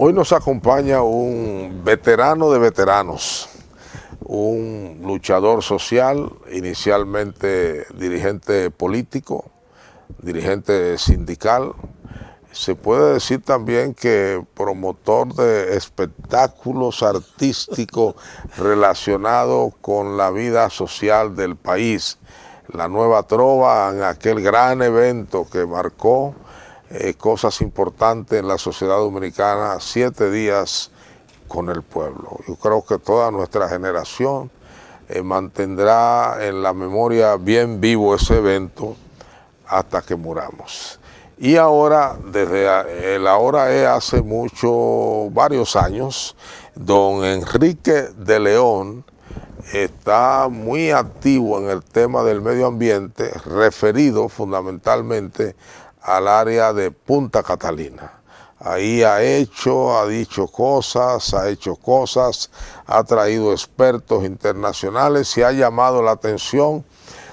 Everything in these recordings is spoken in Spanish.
Hoy nos acompaña un veterano de veteranos, un luchador social, inicialmente dirigente político, dirigente sindical. Se puede decir también que promotor de espectáculos artísticos relacionados con la vida social del país. La Nueva Trova, en aquel gran evento que marcó cosas importantes en la sociedad dominicana, 7 días con el pueblo. Yo creo que toda nuestra generación mantendrá en la memoria bien vivo ese evento hasta que muramos. Y ahora, desde el ahora es hace varios años, don Enrique de León está muy activo en el tema del medio ambiente, referido fundamentalmente al área de Punta Catalina. Ahí ha dicho cosas, ha traído expertos internacionales y ha llamado la atención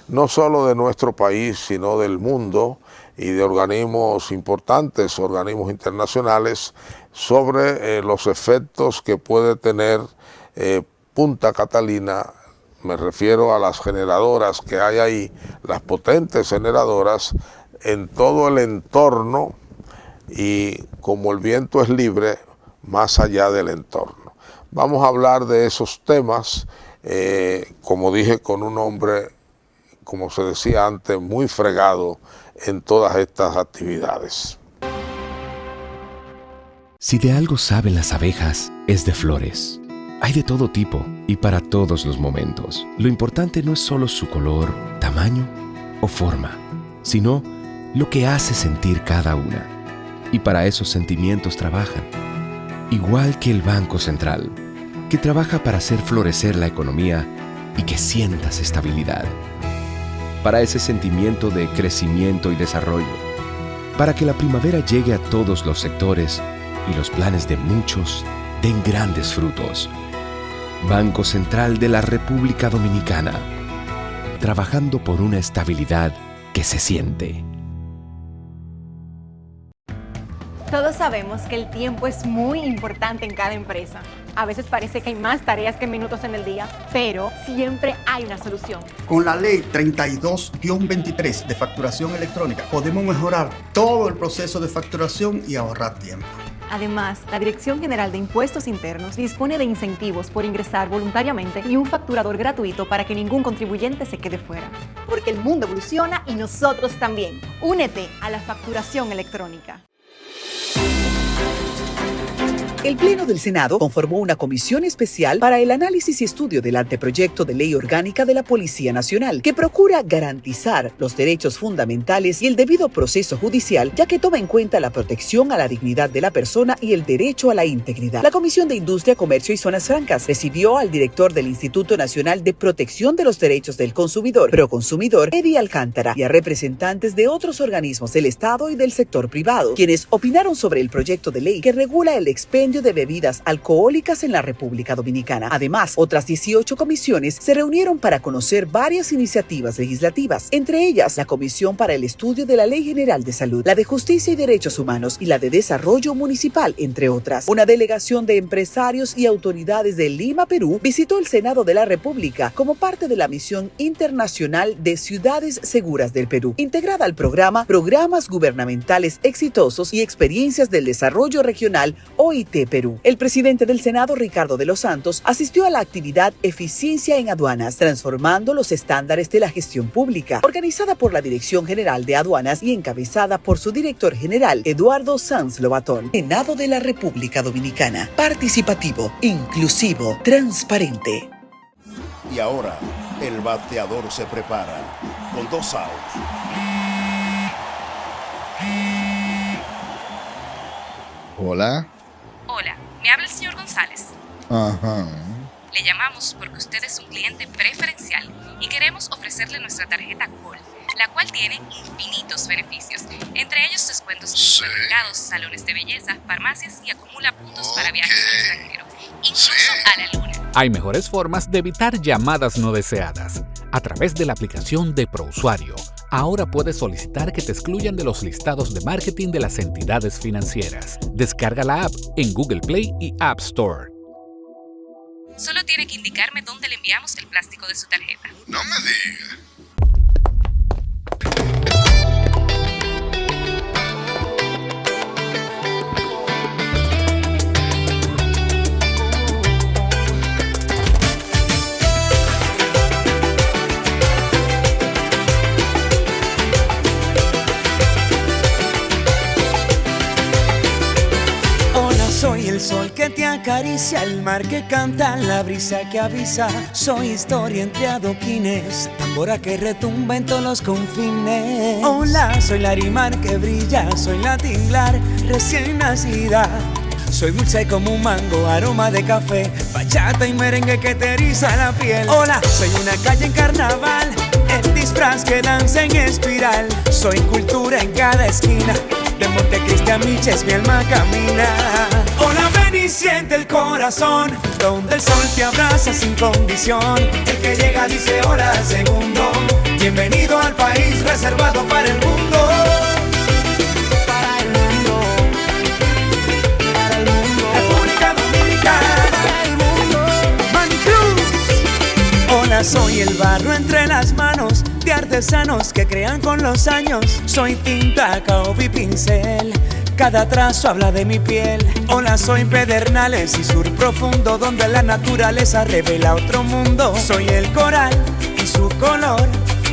no solo de nuestro país, sino del mundo y de organismos importantes, organismos internacionales, sobre los efectos que puede tener Punta Catalina. Me refiero a las generadoras que hay ahí, las potentes generadoras, en todo el entorno, y como el viento es libre, más allá del entorno. Vamos a hablar de esos temas, como dije, con un hombre, como se decía antes, muy fregado en todas estas actividades. Si de algo saben las abejas, es de flores. Hay de todo tipo y para todos los momentos. Lo importante no es solo su color, tamaño o forma, sino lo que hace sentir cada una. Y para esos sentimientos trabajan. Igual que el Banco Central, que trabaja para hacer florecer la economía y que sientas estabilidad. Para ese sentimiento de crecimiento y desarrollo. Para que la primavera llegue a todos los sectores y los planes de muchos den grandes frutos. Banco Central de la República Dominicana. Trabajando por una estabilidad que se siente. Todos sabemos que el tiempo es muy importante en cada empresa. A veces parece que hay más tareas que minutos en el día, pero siempre hay una solución. Con la ley 32-23 de facturación electrónica podemos mejorar todo el proceso de facturación y ahorrar tiempo. Además, la Dirección General de Impuestos Internos dispone de incentivos por ingresar voluntariamente y un facturador gratuito para que ningún contribuyente se quede fuera. Porque el mundo evoluciona y nosotros también. Únete a la facturación electrónica. El Pleno del Senado conformó una comisión especial para el análisis y estudio del anteproyecto de ley orgánica de la Policía Nacional, que procura garantizar los derechos fundamentales y el debido proceso judicial, ya que toma en cuenta la protección a la dignidad de la persona y el derecho a la integridad. La Comisión de Industria, Comercio y Zonas Francas recibió al director del Instituto Nacional de Protección de los Derechos del Consumidor, Proconsumidor, Eddie Alcántara, y a representantes de otros organismos del Estado y del sector privado, quienes opinaron sobre el proyecto de ley que regula el expendio de bebidas alcohólicas en la República Dominicana. Además, otras 18 comisiones se reunieron para conocer varias iniciativas legislativas, entre ellas la Comisión para el Estudio de la Ley General de Salud, la de Justicia y Derechos Humanos y la de Desarrollo Municipal, entre otras. Una delegación de empresarios y autoridades de Lima, Perú, visitó el Senado de la República como parte de la Misión Internacional de Ciudades Seguras del Perú, integrada al programa Programas Gubernamentales Exitosos y Experiencias del Desarrollo Regional, OIT Perú. El presidente del Senado, Ricardo de los Santos, asistió a la actividad Eficiencia en Aduanas, transformando los estándares de la gestión pública, organizada por la Dirección General de Aduanas y encabezada por su director general, Eduardo Sanz Lobatón. Senado de la República Dominicana. Participativo, inclusivo, transparente. Y ahora, el bateador se prepara con 2 outs. Hola. Hola, me habla el señor González. Ajá. Le llamamos porque usted es un cliente preferencial y queremos ofrecerle nuestra tarjeta Gold, la cual tiene infinitos beneficios, entre ellos descuentos en supermercados, salones de belleza, farmacias y acumula puntos para viajes al extranjero, incluso a la luna. Hay mejores formas de evitar llamadas no deseadas a través de la aplicación de ProUsuario. Ahora puedes solicitar que te excluyan de los listados de marketing de las entidades financieras. Descarga la app en Google Play y App Store. Solo tiene que indicarme dónde le enviamos el plástico de su tarjeta. No me digas. Soy el sol que te acaricia, el mar que canta, la brisa que avisa. Soy historia entre adoquines, tambora que retumba en todos los confines. Hola, soy Larimar que brilla, soy la tinglar recién nacida. Soy dulce como un mango, aroma de café, bachata y merengue que te eriza la piel. Hola, soy una calle en carnaval, el disfraz que danza en espiral. Soy cultura en cada esquina, de Montecristi a Miches mi alma camina. Hola, ven y siente el corazón, donde el sol te abraza sin condición. El que llega dice hola al segundo. Bienvenido al país reservado para el mundo. Para el mundo. Para el mundo. República Dominicana. Para el mundo. Manicruz. Hola, soy el barro entre las manos de artesanos que crean con los años. Soy tinta, caoba y pincel, cada trazo habla de mi piel. Hola, soy Pedernales y sur profundo, donde la naturaleza revela otro mundo. Soy el coral y su color,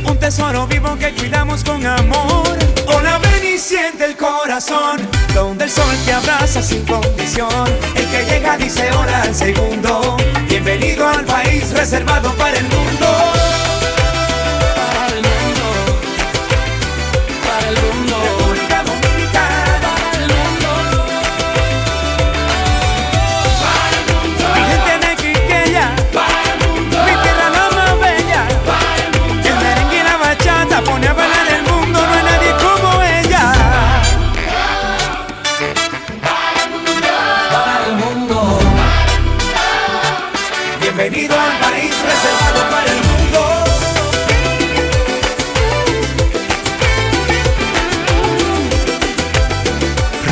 un tesoro vivo que cuidamos con amor. Hola, ven y siente el corazón, donde el sol te abraza sin condición. El que llega dice hola al segundo. Bienvenido al país reservado para el mundo. Para el mundo. Para el mundo. República Dominicana. Para el mundo. Para el mundo. Mi gente de Quiqueya. Para el mundo. Mi tierra la más bella. Para el mundo. El merengue y la bachata pone a bailar el mundo. No hay nadie como ella. Para el mundo. Para el mundo. Bienvenido al país reservado para el mundo.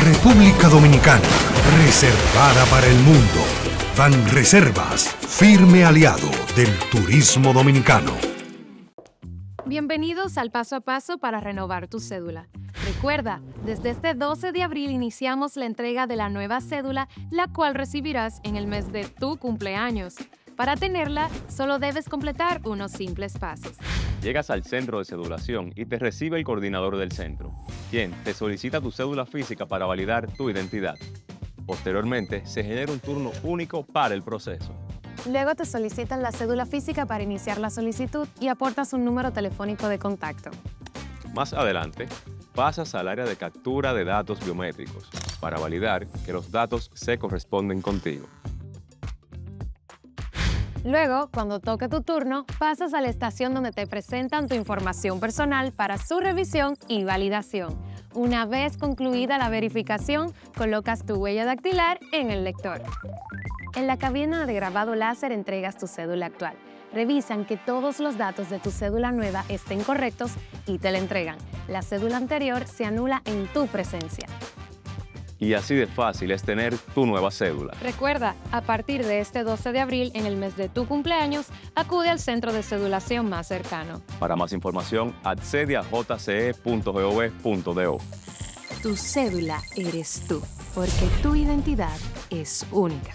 República Dominicana, reservada para el mundo. Banreservas, firme aliado del turismo dominicano. Bienvenidos al Paso a Paso para renovar tu cédula. Recuerda, desde este 12 de abril iniciamos la entrega de la nueva cédula, la cual recibirás en el mes de tu cumpleaños. Para tenerla, solo debes completar unos simples pasos. Llegas al centro de cedulación y te recibe el coordinador del centro, quien te solicita tu cédula física para validar tu identidad. Posteriormente, se genera un turno único para el proceso. Luego te solicitan la cédula física para iniciar la solicitud y aportas un número telefónico de contacto. Más adelante, pasas al área de captura de datos biométricos para validar que los datos se corresponden contigo. Luego, cuando toque tu turno, pasas a la estación donde te presentan tu información personal para su revisión y validación. Una vez concluida la verificación, colocas tu huella dactilar en el lector. En la cabina de grabado láser entregas tu cédula actual. Revisan que todos los datos de tu cédula nueva estén correctos y te la entregan. La cédula anterior se anula en tu presencia. Y así de fácil es tener tu nueva cédula. Recuerda, a partir de este 12 de abril, en el mes de tu cumpleaños, acude al centro de cedulación más cercano. Para más información, accede a jce.gov.do. Tu cédula eres tú, porque tu identidad es única.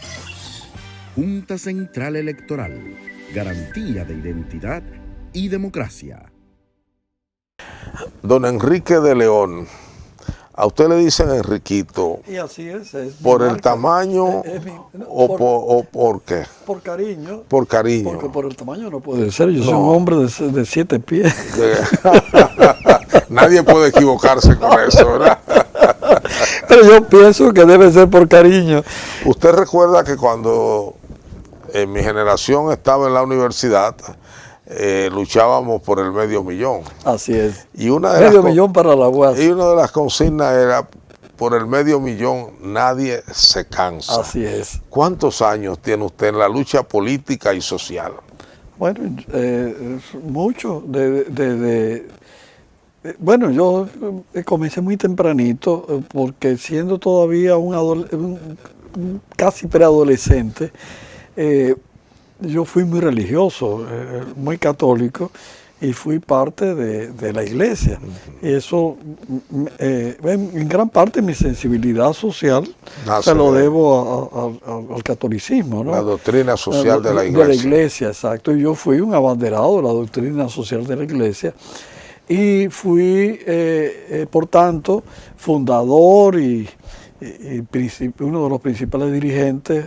Junta Central Electoral. Garantía de identidad y democracia. Don Enrique de León. A usted le dicen Enriquito. Y así es ¿Por el tamaño o por qué? Por cariño. Por cariño. Porque por el tamaño no puede ser. Yo soy un hombre de 7 pies. Nadie puede equivocarse con eso, ¿verdad? Pero yo pienso que debe ser por cariño. Usted recuerda que cuando en mi generación estaba en la universidad, luchábamos por el $500,000. Así es. Y una de $500,000 para la UAS. Y una de las consignas era, por el $500,000 nadie se cansa. Así es. ¿Cuántos años tiene usted en la lucha política y social? Bueno, mucho. Bueno, yo comencé muy tempranito porque siendo todavía un casi preadolescente, yo fui muy religioso, muy católico y fui parte de la iglesia. Y eso, en gran parte mi sensibilidad social se lo debo al catolicismo, ¿no? La doctrina social de la iglesia. De la iglesia, exacto. Y yo fui un abanderado de la doctrina social de la iglesia. Y fui, por tanto, fundador y uno de los principales dirigentes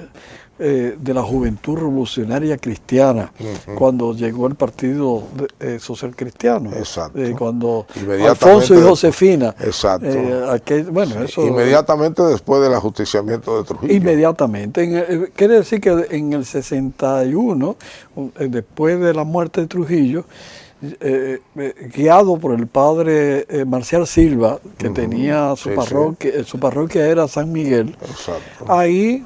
de la Juventud Revolucionaria Cristiana, cuando llegó el Partido Social Cristiano. Exacto. Cuando Alfonso y Josefina. Exacto. Eso, inmediatamente después del ajusticiamiento de Trujillo. Inmediatamente. Quiere decir que en el 61, después de la muerte de Trujillo, guiado por el padre Marcial Silva, que tenía su parroquia, su parroquia era San Miguel. Exacto. Ahí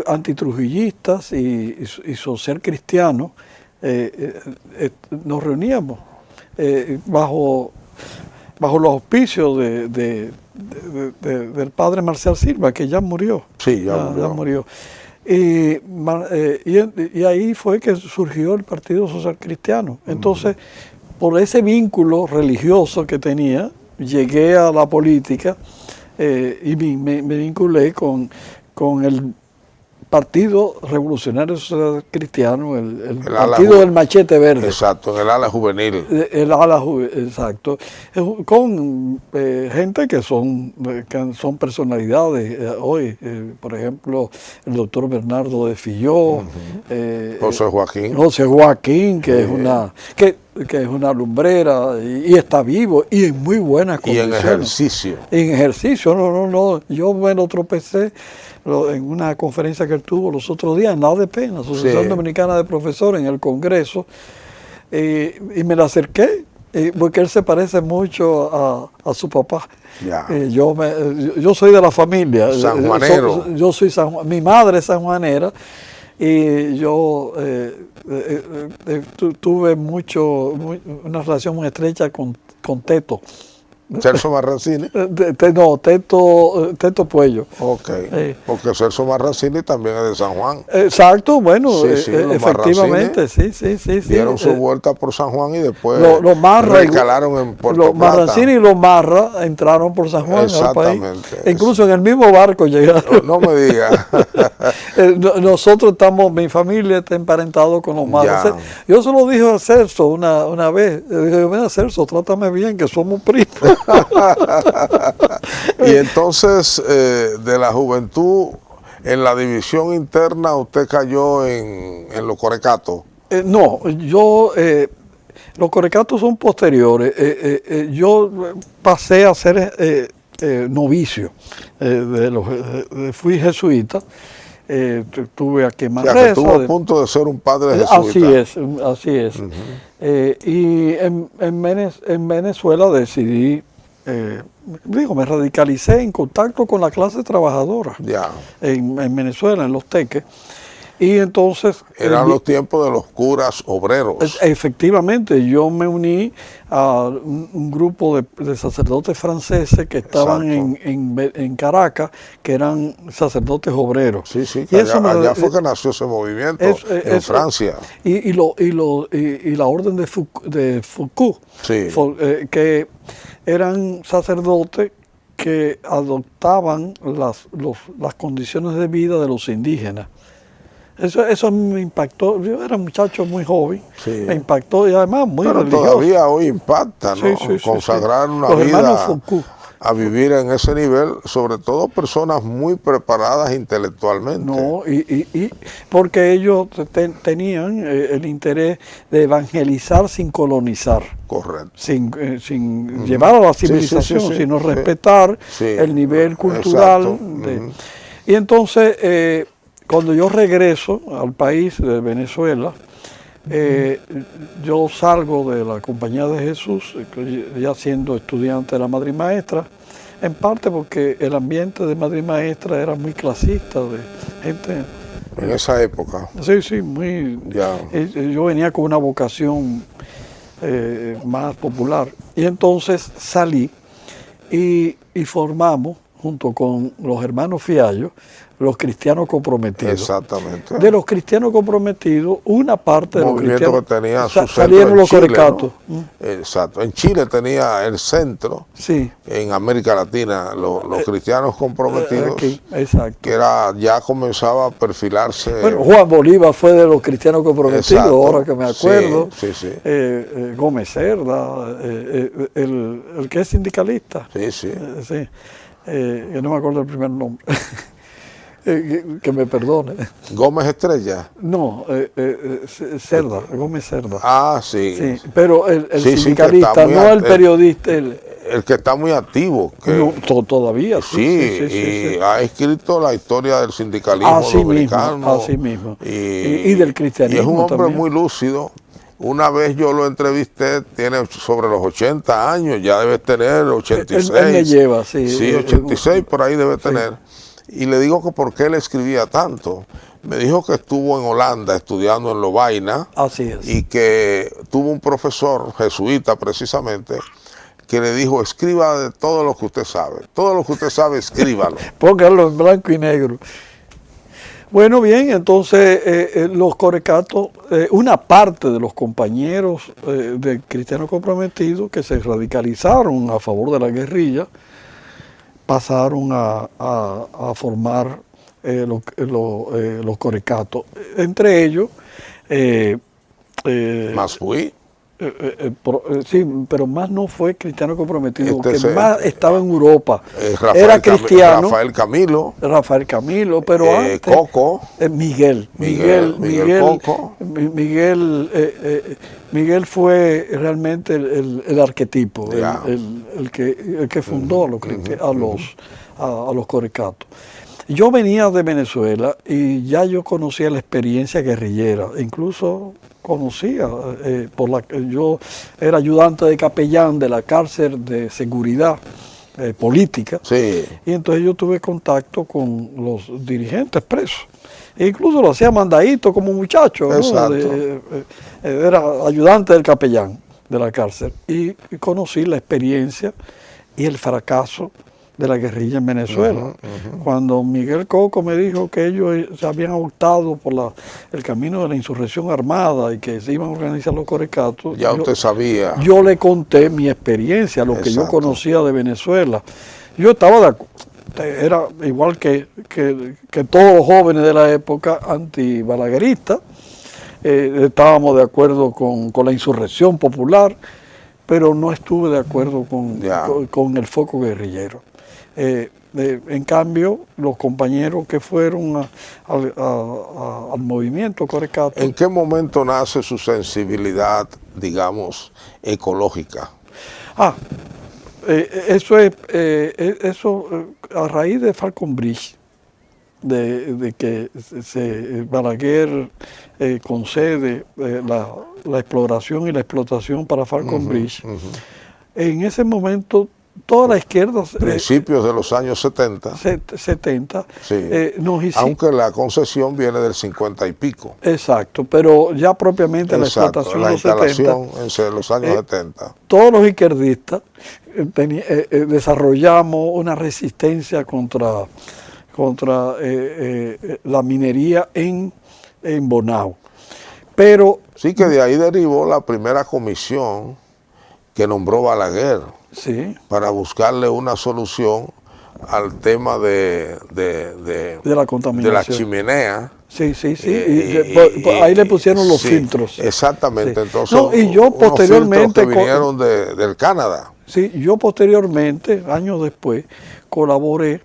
antitrujillistas y social cristianos nos reuníamos bajo los auspicios del padre Marcial Silva, que ya murió. Sí, ya murió. Y ahí fue que surgió el Partido Social Cristiano. Entonces, por ese vínculo religioso que tenía, llegué a la política y me vinculé con el Partido Revolucionario Social Cristiano, el partido del machete verde. Exacto, en el ala juvenil. Exacto. Con gente que son personalidades hoy. Por ejemplo, el doctor Bernardo de Filló. José Joaquín, que es una lumbrera y está vivo y en muy buenas condiciones. Y en ejercicio. En ejercicio, no. Yo me lo tropecé en una conferencia que él tuvo los otros días en la ADP, en la Asociación Dominicana de Profesores, en el Congreso, y me la acerqué, porque él se parece mucho a su papá. Yo soy de la familia. Sanjuanero. Yo soy mi madre es sanjuanera, y yo tuve una relación muy estrecha con Teto. Celso Marrancini. Teto Puello. Ok, porque Celso Marrancini también es de San Juan. Exacto, bueno, efectivamente, sí. Dieron su vuelta por San Juan y después recalaron en Puerto Plata. Los Marrancini y los Marra entraron por San Juan. Exactamente. Al país. Incluso en el mismo barco llegaron. No me digas. Nosotros mi familia está emparentada con los Marra. Yo se lo dije a Celso una vez. Le dije, mira, Celso, trátame bien, que somos primos. Y entonces, de la juventud, en la división interna, ¿usted cayó en los corecatos? No, los corecatos son posteriores. Yo pasé a ser novicio. Fui jesuita. Estuve aquí en Manresa. O sea, que estuvo a punto de ser un padre jesuita. Así es. Y en Venezuela decidí, me radicalicé en contacto con la clase trabajadora en Venezuela, en Los Teques. Y entonces... Eran los tiempos de los curas obreros. Efectivamente, yo me uní a un grupo de sacerdotes franceses que estaban en Caracas, que eran sacerdotes obreros. Sí, y allá fue que nació ese movimiento, en Francia. Y la orden de Foucault, que eran sacerdotes que adoptaban las condiciones de vida de los indígenas. Eso me impactó. Yo era un muchacho muy joven, me impactó y además muy religioso. Todavía hoy impacta, ¿no? Consagrar una vida a vivir en ese nivel, sobre todo personas muy preparadas intelectualmente. No, y porque ellos tenían el interés de evangelizar sin colonizar. Correcto. Sin llevar a la civilización, sino respetar el nivel cultural. Y entonces... cuando yo regreso al país de Venezuela, yo salgo de la Compañía de Jesús, ya siendo estudiante de la Madre y Maestra, en parte porque el ambiente de Madre y Maestra era muy clasista, de gente... En esa época. Sí, muy... Yo venía con una vocación más popular. Y entonces salí y formamos, junto con los hermanos Fiallo, los cristianos comprometidos. Exactamente. De los cristianos comprometidos, una parte de los cristianos que tenía su salieron en los Chile, corecatos. ¿no? Exacto. En Chile tenía el centro, sí. En América Latina, los cristianos comprometidos, aquí, exacto. Que ya comenzaba a perfilarse. Bueno, Juan Bolívar fue de los cristianos comprometidos, exacto. Ahora que me acuerdo. Sí, sí, sí. Gómez Cerda, el que es sindicalista. Sí, sí. Sí. Yo no me acuerdo el primer nombre. Que me perdone. ¿Gómez Estrella? No, Cerda, Gómez Cerda. Ah, sí. Sí, pero el sí, sindicalista, sí, no el periodista. El que está muy activo. Que, no, todavía. Sí, ha escrito la historia del sindicalismo así dominicano. Mismo, así mismo. Y del cristianismo. Y es un hombre también. muy lúcido. Una vez yo lo entrevisté, tiene sobre los 80 años, ya debe tener 86. Él me lleva, sí. Sí, 86 por ahí debe tener. Y le digo que por qué él escribía tanto. Me dijo que estuvo en Holanda estudiando en Lovaina. Así es. Y que tuvo un profesor, jesuita precisamente, que le dijo, escriba de todo lo que usted sabe. Todo lo que usted sabe, escríbalo. Póngalo en blanco y negro. Bueno, bien, entonces los corecatos, una parte de los compañeros de Cristianos Comprometidos que se radicalizaron a favor de la guerrilla, pasaron a formar los corecatos. Entre ellos, Masfui. Sí, pero más no fue Cristiano Comprometido, más estaba en Europa. Era cristiano. Rafael Camilo. Pero antes, Coco. Miguel Coco. Miguel fue realmente el arquetipo, el que fundó a los corecatos. Yo venía de Venezuela y ya yo conocía la experiencia guerrillera, incluso conocía, yo era ayudante de capellán de la cárcel de seguridad política, sí. Y entonces yo tuve contacto con los dirigentes presos, e incluso lo hacía mandadito como muchacho, ¿no? Era ayudante del capellán de la cárcel, y conocí la experiencia y el fracaso de la guerrilla en Venezuela. Cuando Miguel Coco me dijo que ellos se habían optado por el camino de la insurrección armada y que se iban a organizar los corecatos, ya usted sabía. Yo le conté mi experiencia, lo que yo conocía de Venezuela. Yo estaba era igual que todos los jóvenes de la época antibalagueristas, estábamos de acuerdo con la insurrección popular, pero no estuve de acuerdo con el foco guerrillero. En cambio, los compañeros que fueron al movimiento corecato. ¿En qué momento nace su sensibilidad, digamos, ecológica? Eso a raíz de Falcon Bridge, de que Balaguer concede la exploración y la explotación para Falcon Bridge. En ese momento toda la izquierda... Principios de los años 70. 70. Sí. Aunque la concesión viene del 50 y pico. Exacto, pero ya propiamente exacto, la explotación en los años 70. Todos los izquierdistas desarrollamos una resistencia contra la minería en Bonao. Pero... Sí, que de ahí derivó la primera comisión que nombró Balaguer. Sí. Para buscarle una solución al tema de la contaminación, de la chimenea. Sí. Ahí le pusieron los filtros. Exactamente. Sí. Entonces, y yo posteriormente que vinieron del Canadá. Sí, yo posteriormente, años después, colaboré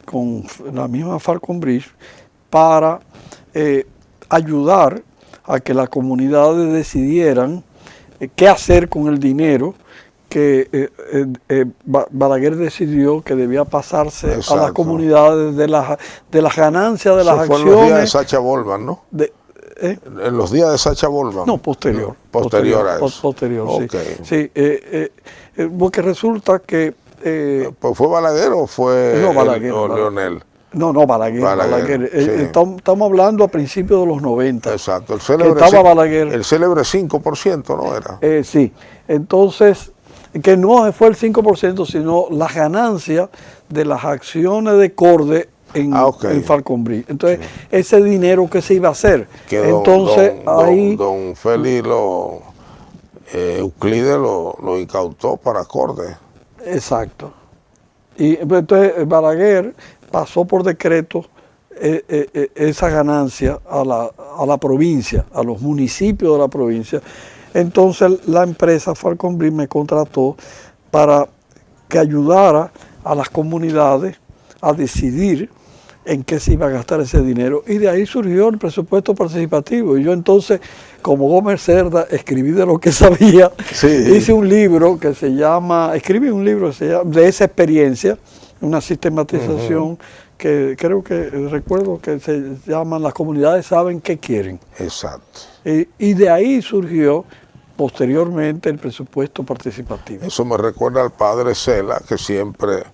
con la misma Falcon Bridge para ayudar a que las comunidades decidieran qué hacer con el dinero que Balaguer decidió que debía pasarse a las comunidades de las ganancias de las acciones. Fue en los días de Sacha Bolman, ¿no? En los días de Sacha Bolman. No, posterior. Posterior a eso. Posterior, okay. Sí. Porque resulta que... ¿Pues fue Balaguer o fue Balaguer, Leonel? No, Balaguer. Sí. Estamos hablando a principios de los 90. Exacto. El célebre, estaba Balaguer. El célebre 5%, ¿no era? Sí. Entonces, que no fue el 5%, sino las ganancias de las acciones de Corde en Falconbridge. Entonces, ese dinero que se iba a hacer. Que entonces, don Félix Euclides lo incautó para Corde. Exacto. Y entonces Balaguer pasó por decreto esa ganancia a la provincia, a los municipios de la provincia. Entonces la empresa Falconbridge me contrató para que ayudara a las comunidades a decidir en qué se iba a gastar ese dinero, y de ahí surgió el presupuesto participativo. Y yo entonces, como Gómez Cerda, escribí de lo que sabía, hice un libro que se llama, de esa experiencia, una sistematización que creo que, recuerdo que se llama Las comunidades saben qué quieren. Exacto. Y de ahí surgió posteriormente el presupuesto participativo. Eso me recuerda al padre Cela, que siempre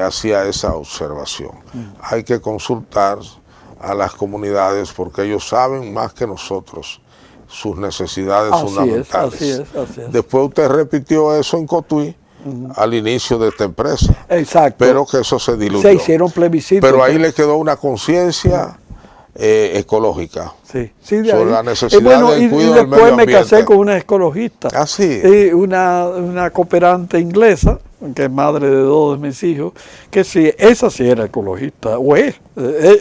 hacía esa observación. Hay que consultar a las comunidades porque ellos saben más que nosotros sus necesidades fundamentales. Así es. Después usted repitió eso en Cotuí al inicio de esta empresa. Exacto. Pero que eso se diluyó. Se hicieron plebiscitos. Pero ahí le quedó una conciencia ecológica. Sí, sobre la necesidad del cuidado del medio ambiente. Y después me casé con una ecologista. Ah, sí. Una cooperante inglesa, que es madre de 2 de mis hijos, que sí, esa sí era ecologista,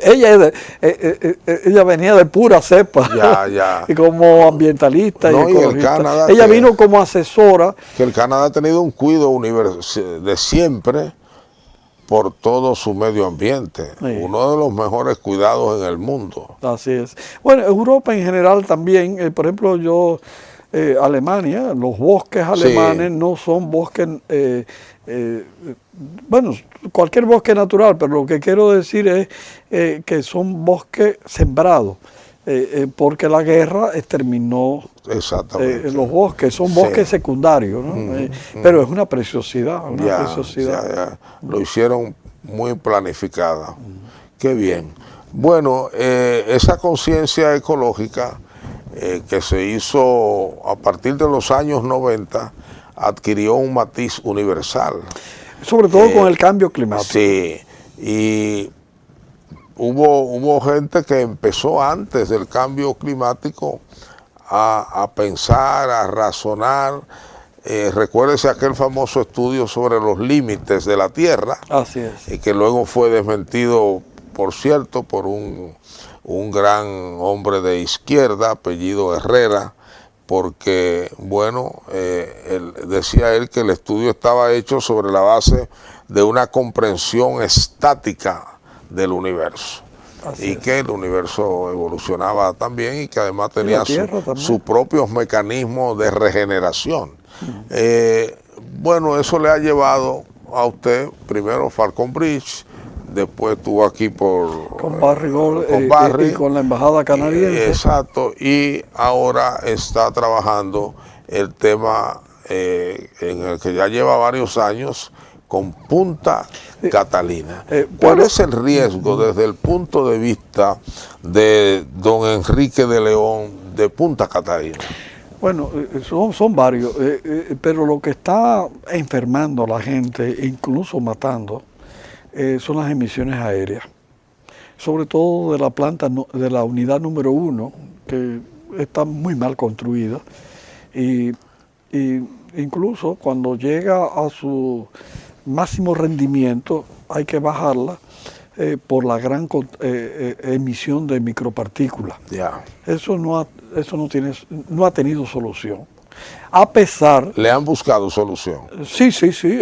ella venía de pura cepa, y como ambientalista y ecologista. Ella vino como asesora. Que el Canadá ha tenido un cuidado de siempre por todo su medio ambiente, uno de los mejores cuidados en el mundo. Así es. Bueno, Europa en general también, por ejemplo, Alemania, los bosques alemanes no son bosques, bueno, cualquier bosque natural, pero lo que quiero decir es que son bosques sembrados, porque la guerra exterminó los bosques, son bosques secundarios, ¿no? Pero es una preciosidad, Ya. Lo hicieron muy planificada. Qué bien. Bueno, esa conciencia ecológica que se hizo a partir de los años 90 adquirió un matiz universal. Sobre todo con el cambio climático. Sí, y hubo gente que empezó antes del cambio climático a pensar, a razonar. Recuérdese aquel famoso estudio sobre los límites de la Tierra. Así es. Y que luego fue desmentido, por cierto, por un gran hombre de izquierda, apellido Herrera, porque, bueno, decía él que el estudio estaba hecho sobre la base de una comprensión estática del universo. Que el universo evolucionaba también y que además tenía sus propios mecanismos de regeneración. Bueno, eso le ha llevado a usted, primero Falconbridge, después estuvo aquí con Barry Gold y con la embajada canadiense. Exacto, y ahora está trabajando el tema en el que ya lleva varios años con Punta Catalina. ¿Cuál es el riesgo desde el punto de vista de don Enrique de León de Punta Catalina? Bueno, son varios, pero lo que está enfermando a la gente, incluso matando, son las emisiones aéreas, sobre todo de la planta, de la unidad número 1, que está muy mal construida, y incluso cuando llega a su máximo rendimiento hay que bajarla por la gran emisión de micropartículas. Eso no ha tenido solución. A pesar... ¿Le han buscado solución? Sí,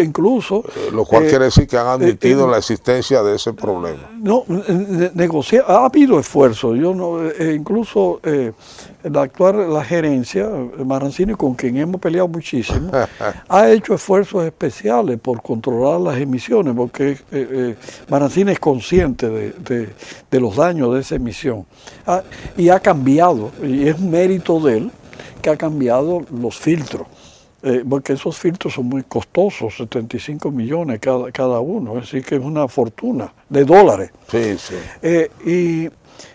incluso... lo cual quiere decir que han admitido la existencia de ese problema. No, ha habido esfuerzos. Incluso la gerencia, Marancini, con quien hemos peleado muchísimo, ha hecho esfuerzos especiales por controlar las emisiones, porque Marancini es consciente de los daños de esa emisión. Y ha cambiado, y es un mérito de él, que ha cambiado los filtros porque esos filtros son muy costosos, 75 millones cada uno, es decir que es una fortuna de dólares. Sí, sí. Y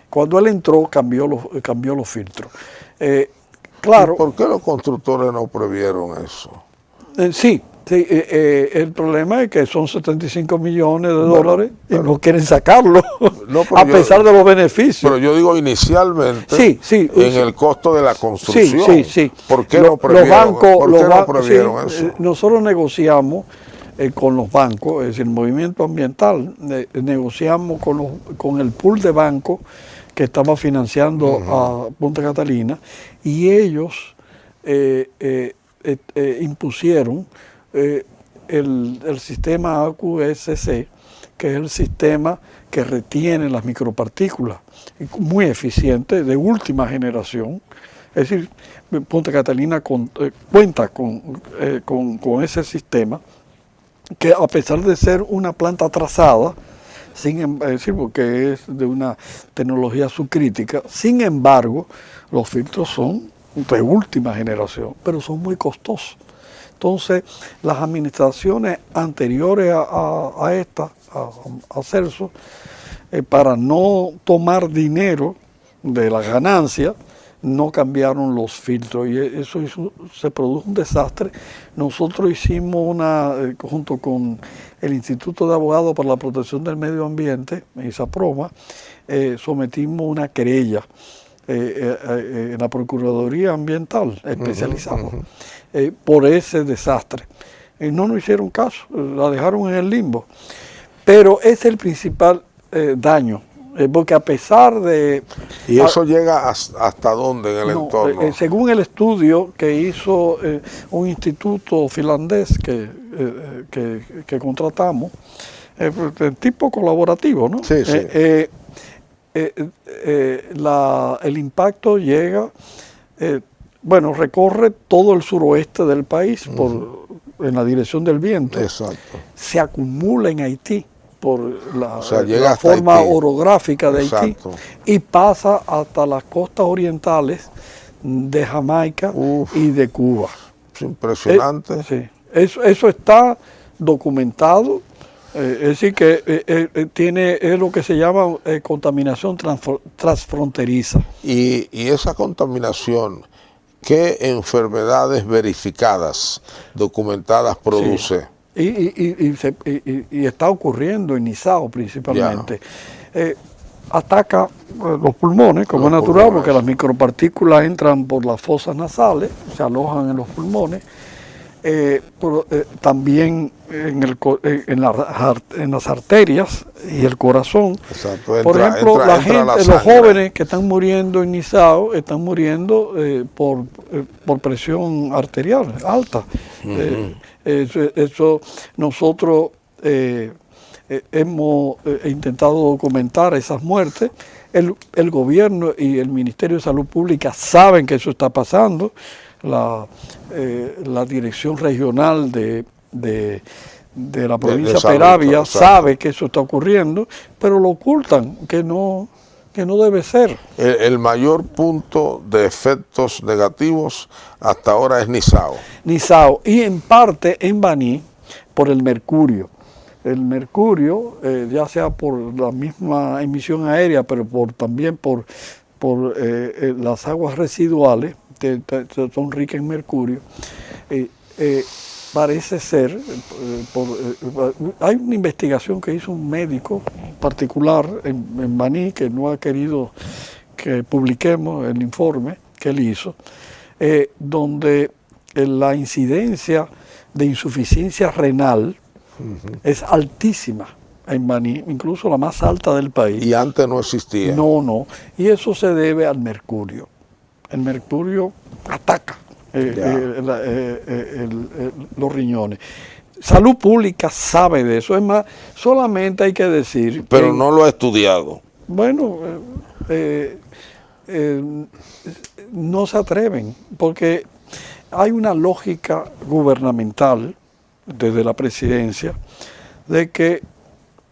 cuando él entró cambió los filtros. Claro. ¿Y por qué los constructores no previeron eso? Sí, el problema es que son 75 millones de dólares y no quieren sacarlo, a pesar de los beneficios. Pero yo digo inicialmente, en el costo de la construcción. Sí. ¿Por qué no previeron eso? Nosotros negociamos con los bancos, es decir, el movimiento ambiental, negociamos con el pool de bancos que estaba financiando a Punta Catalina, y ellos impusieron el sistema AQSC, que es el sistema que retiene las micropartículas, muy eficiente, de última generación. Es decir, Punta Catalina cuenta con ese sistema, que a pesar de ser una planta atrasada, es decir, porque es de una tecnología subcrítica, sin embargo, los filtros son de última generación, pero son muy costosos. Entonces, las administraciones anteriores a esta, a Celso, para no tomar dinero de la ganancia, no cambiaron los filtros, y eso se produjo un desastre. Nosotros hicimos junto con el Instituto de Abogados para la Protección del Medio Ambiente, ISAPROMA, sometimos una querella en la Procuraduría Ambiental especializada por ese desastre. No nos hicieron caso, la dejaron en el limbo. Pero es el principal daño, porque a pesar de... ¿Y eso llega hasta dónde en el entorno? Según el estudio que hizo un instituto finlandés que contratamos, tipo colaborativo, ¿no? Sí, sí. El impacto llega, recorre todo el suroeste del país en la dirección del viento. Exacto. Se acumula en Haití por la llega forma Haití. Orográfica de Exacto. Haití, y pasa hasta las costas orientales de Jamaica y de Cuba. Es impresionante. Sí. Eso está documentado. Es decir, que es lo que se llama contaminación transfronteriza. Y esa contaminación, ¿qué enfermedades verificadas, documentadas produce? Y está ocurriendo en Nizao principalmente. Ataca los pulmones, como es natural, porque las micropartículas entran por las fosas nasales, se alojan en los pulmones. También en las arterias y el corazón. Exacto. Por ejemplo, los jóvenes que están muriendo en Nizao están muriendo por presión arterial alta. Eso nosotros hemos intentado documentar esas muertes. El gobierno y el Ministerio de Salud Pública saben que eso está pasando. La dirección regional de la provincia de Peravia sabe que eso está ocurriendo, pero lo ocultan, que no debe ser. El mayor punto de efectos negativos hasta ahora es Nizao. Y en parte en Baní por el mercurio. El mercurio, ya sea por la misma emisión aérea, pero también por las aguas residuales, son ricas en mercurio. Parece ser, hay una investigación que hizo un médico particular en Baní, que no ha querido que publiquemos el informe que él hizo, donde la incidencia de insuficiencia renal es altísima en Baní, incluso la más alta del país. Y antes no existía. No, y eso se debe al mercurio. El mercurio ataca los riñones. Salud Pública sabe de eso. Es más, solamente hay que decir... Pero no lo ha estudiado. Bueno, no se atreven, porque hay una lógica gubernamental desde la presidencia de que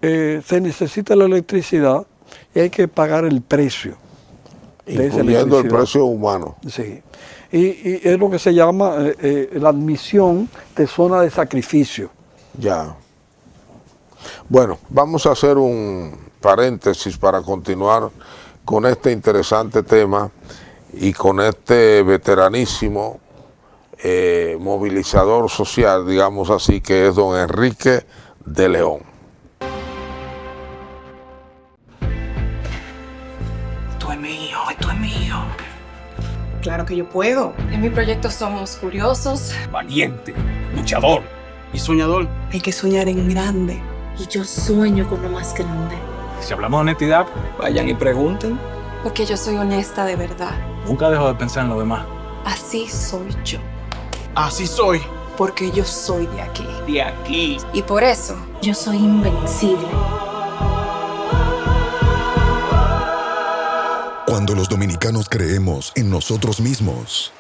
se necesita la electricidad y hay que pagar el precio. Incluyendo el precio humano. Sí. Y es lo que se llama la admisión de zona de sacrificio. Ya. Bueno, vamos a hacer un paréntesis para continuar con este interesante tema y con este veteranísimo movilizador social, digamos así, que es don Enrique de León. Esto es mío, esto es mío. Claro que yo puedo. En mi proyecto somos curiosos, Valiente, luchador y soñador. hay que soñar en grande. Y yo sueño con lo más grande. Si hablamos de honestidad, vayan y pregunten. Porque yo soy honesta de verdad. Nunca dejo de pensar en lo demás. Así soy yo. Así soy. Porque yo soy de aquí. De aquí. Y por eso, Yo soy invencible. Cuando los dominicanos creemos en nosotros mismos,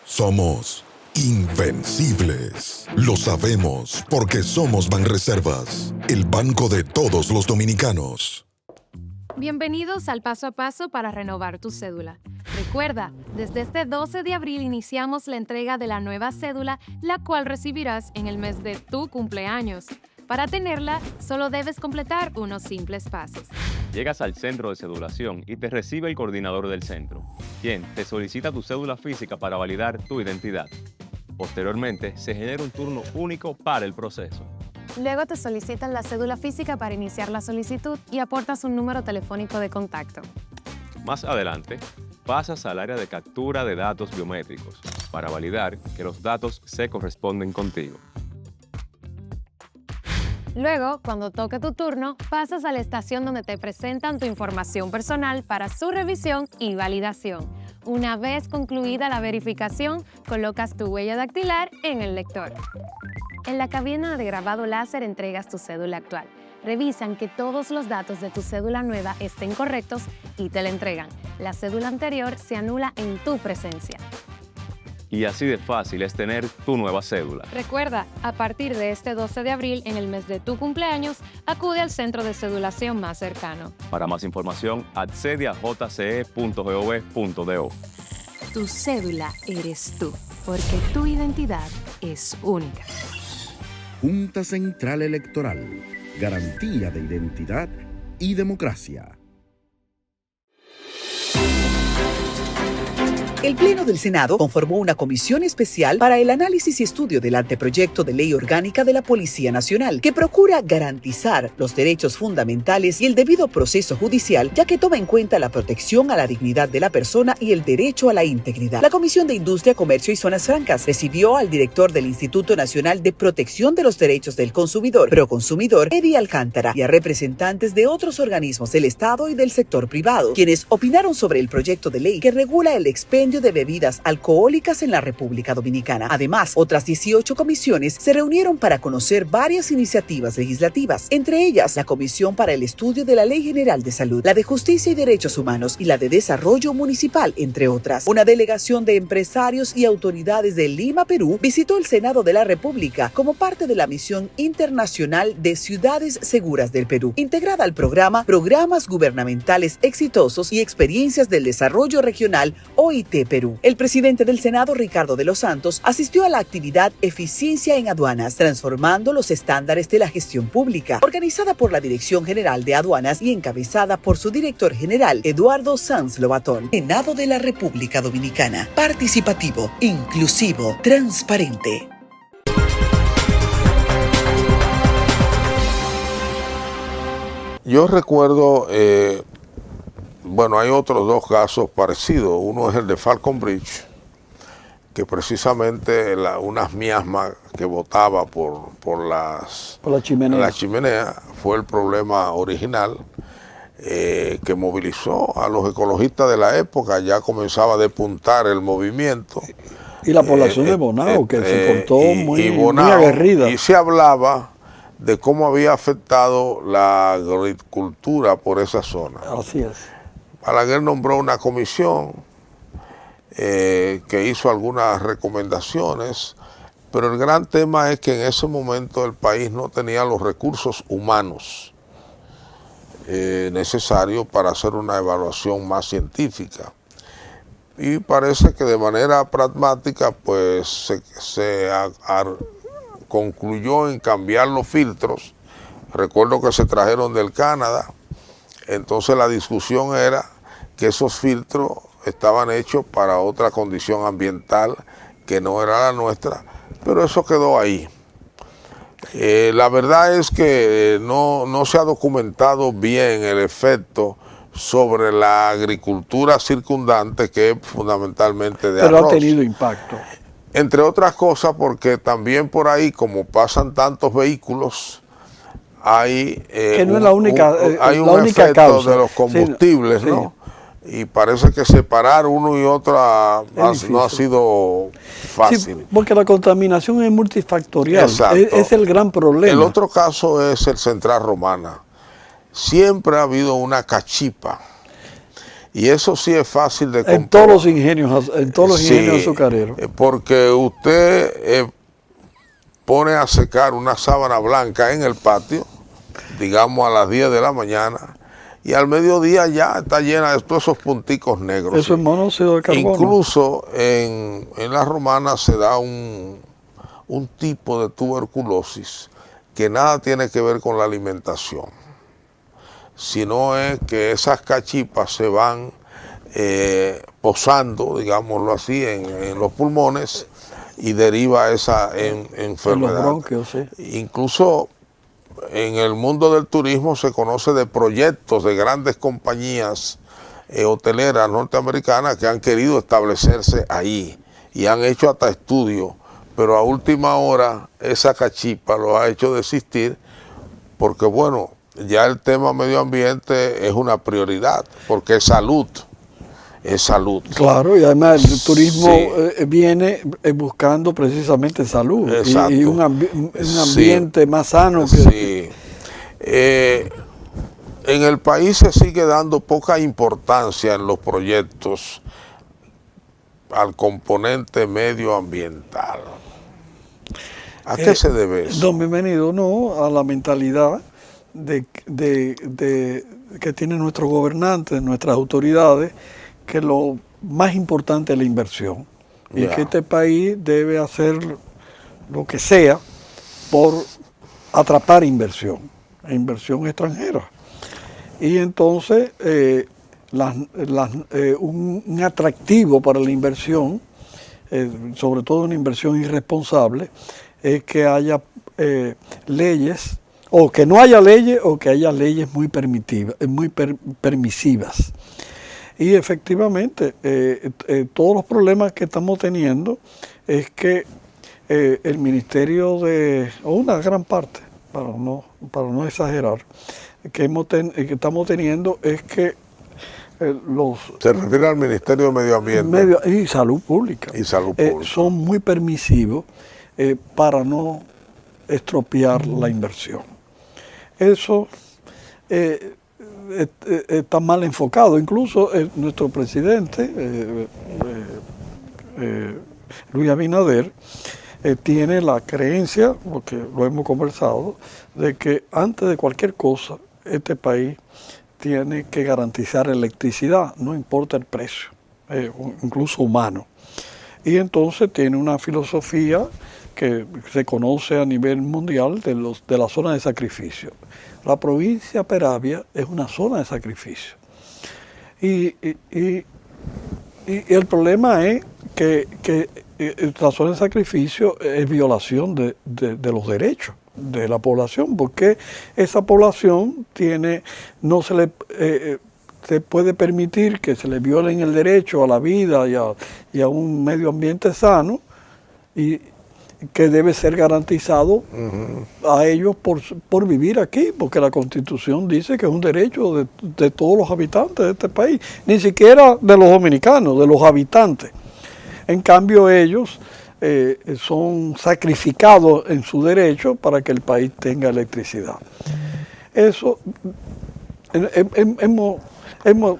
somos invencibles. Lo sabemos porque somos Banreservas, el banco de todos los dominicanos. Bienvenidos al Paso a Paso para renovar tu cédula. Recuerda, desde este 12 de abril iniciamos la entrega de la nueva cédula, la cual recibirás en el mes de tu cumpleaños. Para tenerla, solo debes completar unos simples pasos. Llegas al centro de cedulación y te recibe el coordinador del centro, quien te solicita tu cédula física para validar tu identidad. Posteriormente, se genera un turno único para el proceso. Luego te solicitan la cédula física para iniciar la solicitud y aportas un número telefónico de contacto. Más adelante, pasas al área de captura de datos biométricos para validar que los datos se corresponden contigo. Luego, cuando toque tu turno, pasas a la estación donde te presentan tu información personal para su revisión y validación. Una vez concluida la verificación, colocas tu huella dactilar en el lector. En la cabina de grabado láser entregas tu cédula actual. Revisan que todos los datos de tu cédula nueva estén correctos y te la entregan. La cédula anterior se anula en tu presencia. Y así de fácil es tener tu nueva cédula. Recuerda, a partir de este 12 de abril, en el mes de tu cumpleaños, acude al centro de cedulación más cercano. Para más información, accede a jce.gov.do. Tu cédula eres tú, porque tu identidad es única. Junta Central Electoral. Garantía de identidad y democracia. El Pleno del Senado conformó una comisión especial para el análisis y estudio del anteproyecto de ley orgánica de la Policía Nacional, que procura garantizar los derechos fundamentales y el debido proceso judicial, ya que toma en cuenta la protección a la dignidad de la persona y el derecho a la integridad. La Comisión de Industria, Comercio y Zonas Francas recibió al director del Instituto Nacional de Protección de los Derechos del Consumidor, Proconsumidor, Eddie Alcántara, y a representantes de otros organismos del Estado y del sector privado, quienes opinaron sobre el proyecto de ley que regula el expendio de bebidas alcohólicas en la República Dominicana. Además, otras 18 comisiones se reunieron para conocer varias iniciativas legislativas, entre ellas la Comisión para el Estudio de la Ley General de Salud, la de Justicia y Derechos Humanos y la de Desarrollo Municipal, entre otras. Una delegación de empresarios y autoridades de Lima, Perú, visitó el Senado de la República como parte de la Misión Internacional de Ciudades Seguras del Perú, integrada al programa Programas Gubernamentales Exitosos y Experiencias del Desarrollo Regional, OIT Perú. El presidente del Senado, Ricardo de los Santos, asistió a la actividad Eficiencia en Aduanas, transformando los estándares de la gestión pública, organizada por la Dirección General de Aduanas y encabezada por su director general, Eduardo Sanz Lobatón. Senado de la República Dominicana. Participativo, inclusivo, transparente. Yo recuerdo, bueno, hay otros dos casos parecidos. Uno es el de Falcon Bridge, que precisamente unas miasmas que botaba por la chimenea fue el problema original que movilizó a los ecologistas de la época. Ya comenzaba a despuntar el movimiento. Y la población de Bonao, que se portó muy aguerrida. Y se hablaba de cómo había afectado la agricultura por esa zona. Así es. Balaguer nombró una comisión que hizo algunas recomendaciones, pero el gran tema es que en ese momento el país no tenía los recursos humanos necesarios para hacer una evaluación más científica. y parece que de manera pragmática pues se concluyó en cambiar los filtros. Recuerdo que se trajeron del Canadá, entonces la discusión era que esos filtros estaban hechos para otra condición ambiental que no era la nuestra, pero eso quedó ahí. La verdad es que no se ha documentado bien el efecto sobre la agricultura circundante, que es fundamentalmente de arroz. Pero ha tenido impacto. Entre otras cosas porque también por ahí, como pasan tantos vehículos, hay, que no es la única, hay un única efecto causa de los combustibles, sí, ¿no? Y parece que separar uno y otro no ha sido fácil. Sí, porque la contaminación es multifactorial, es el gran problema. El otro caso es el Central Romana. Siempre ha habido una cachipa. Y eso sí es fácil de comprobar. En todos los ingenios azucareros. Porque usted pone a secar una sábana blanca en el patio, digamos a las 10 de la mañana, y al mediodía ya está llena de todos esos punticos negros. Eso es monóxido de carbono. Incluso en la Romana se da un tipo de tuberculosis que nada tiene que ver con la alimentación, sino es que esas cachipas se van posando, digámoslo así, en los pulmones y deriva esa enfermedad. En los bronquios, sí. Incluso en el mundo del turismo se conoce de proyectos de grandes compañías hoteleras norteamericanas que han querido establecerse ahí y han hecho hasta estudios, pero a última hora esa cachipa lo ha hecho desistir porque, bueno, ya el tema medio ambiente es una prioridad, porque es salud. Es salud. Claro, y además el turismo viene buscando precisamente salud y un ambiente más sano. En el país se sigue dando poca importancia en los proyectos al componente medioambiental. ¿A qué se debe eso? Don Bienvenido, a la mentalidad que tienen nuestros gobernantes, nuestras autoridades, que lo más importante es la inversión y que este país debe hacer lo que sea por atrapar inversión extranjera. Y entonces un atractivo para la inversión, sobre todo una inversión irresponsable, es que haya leyes, o que no haya leyes, o que haya leyes muy permisivas. Y efectivamente, todos los problemas que estamos teniendo es que el ministerio o una gran parte, para no exagerar, que estamos teniendo es que se refiere al Ministerio de Medio Ambiente y Salud Pública. Son muy permisivos para no estropear la inversión. Eso está mal enfocado. Incluso nuestro presidente, Luis Abinader, tiene la creencia, porque lo hemos conversado, de que antes de cualquier cosa, este país tiene que garantizar electricidad, no importa el precio, incluso humano. Y entonces tiene una filosofía que se conoce a nivel mundial de la zona de sacrificio. La provincia Peravia es una zona de sacrificio. Y el problema es que la zona de sacrificio es violación de los derechos de la población, porque esa población no se puede permitir que se le violen el derecho a la vida y a un medio ambiente sano, y que debe ser garantizado a ellos por vivir aquí, porque la Constitución dice que es un derecho de todos los habitantes de este país, ni siquiera de los dominicanos, de los habitantes. En cambio ellos son sacrificados en su derecho para que el país tenga electricidad. Eso hemos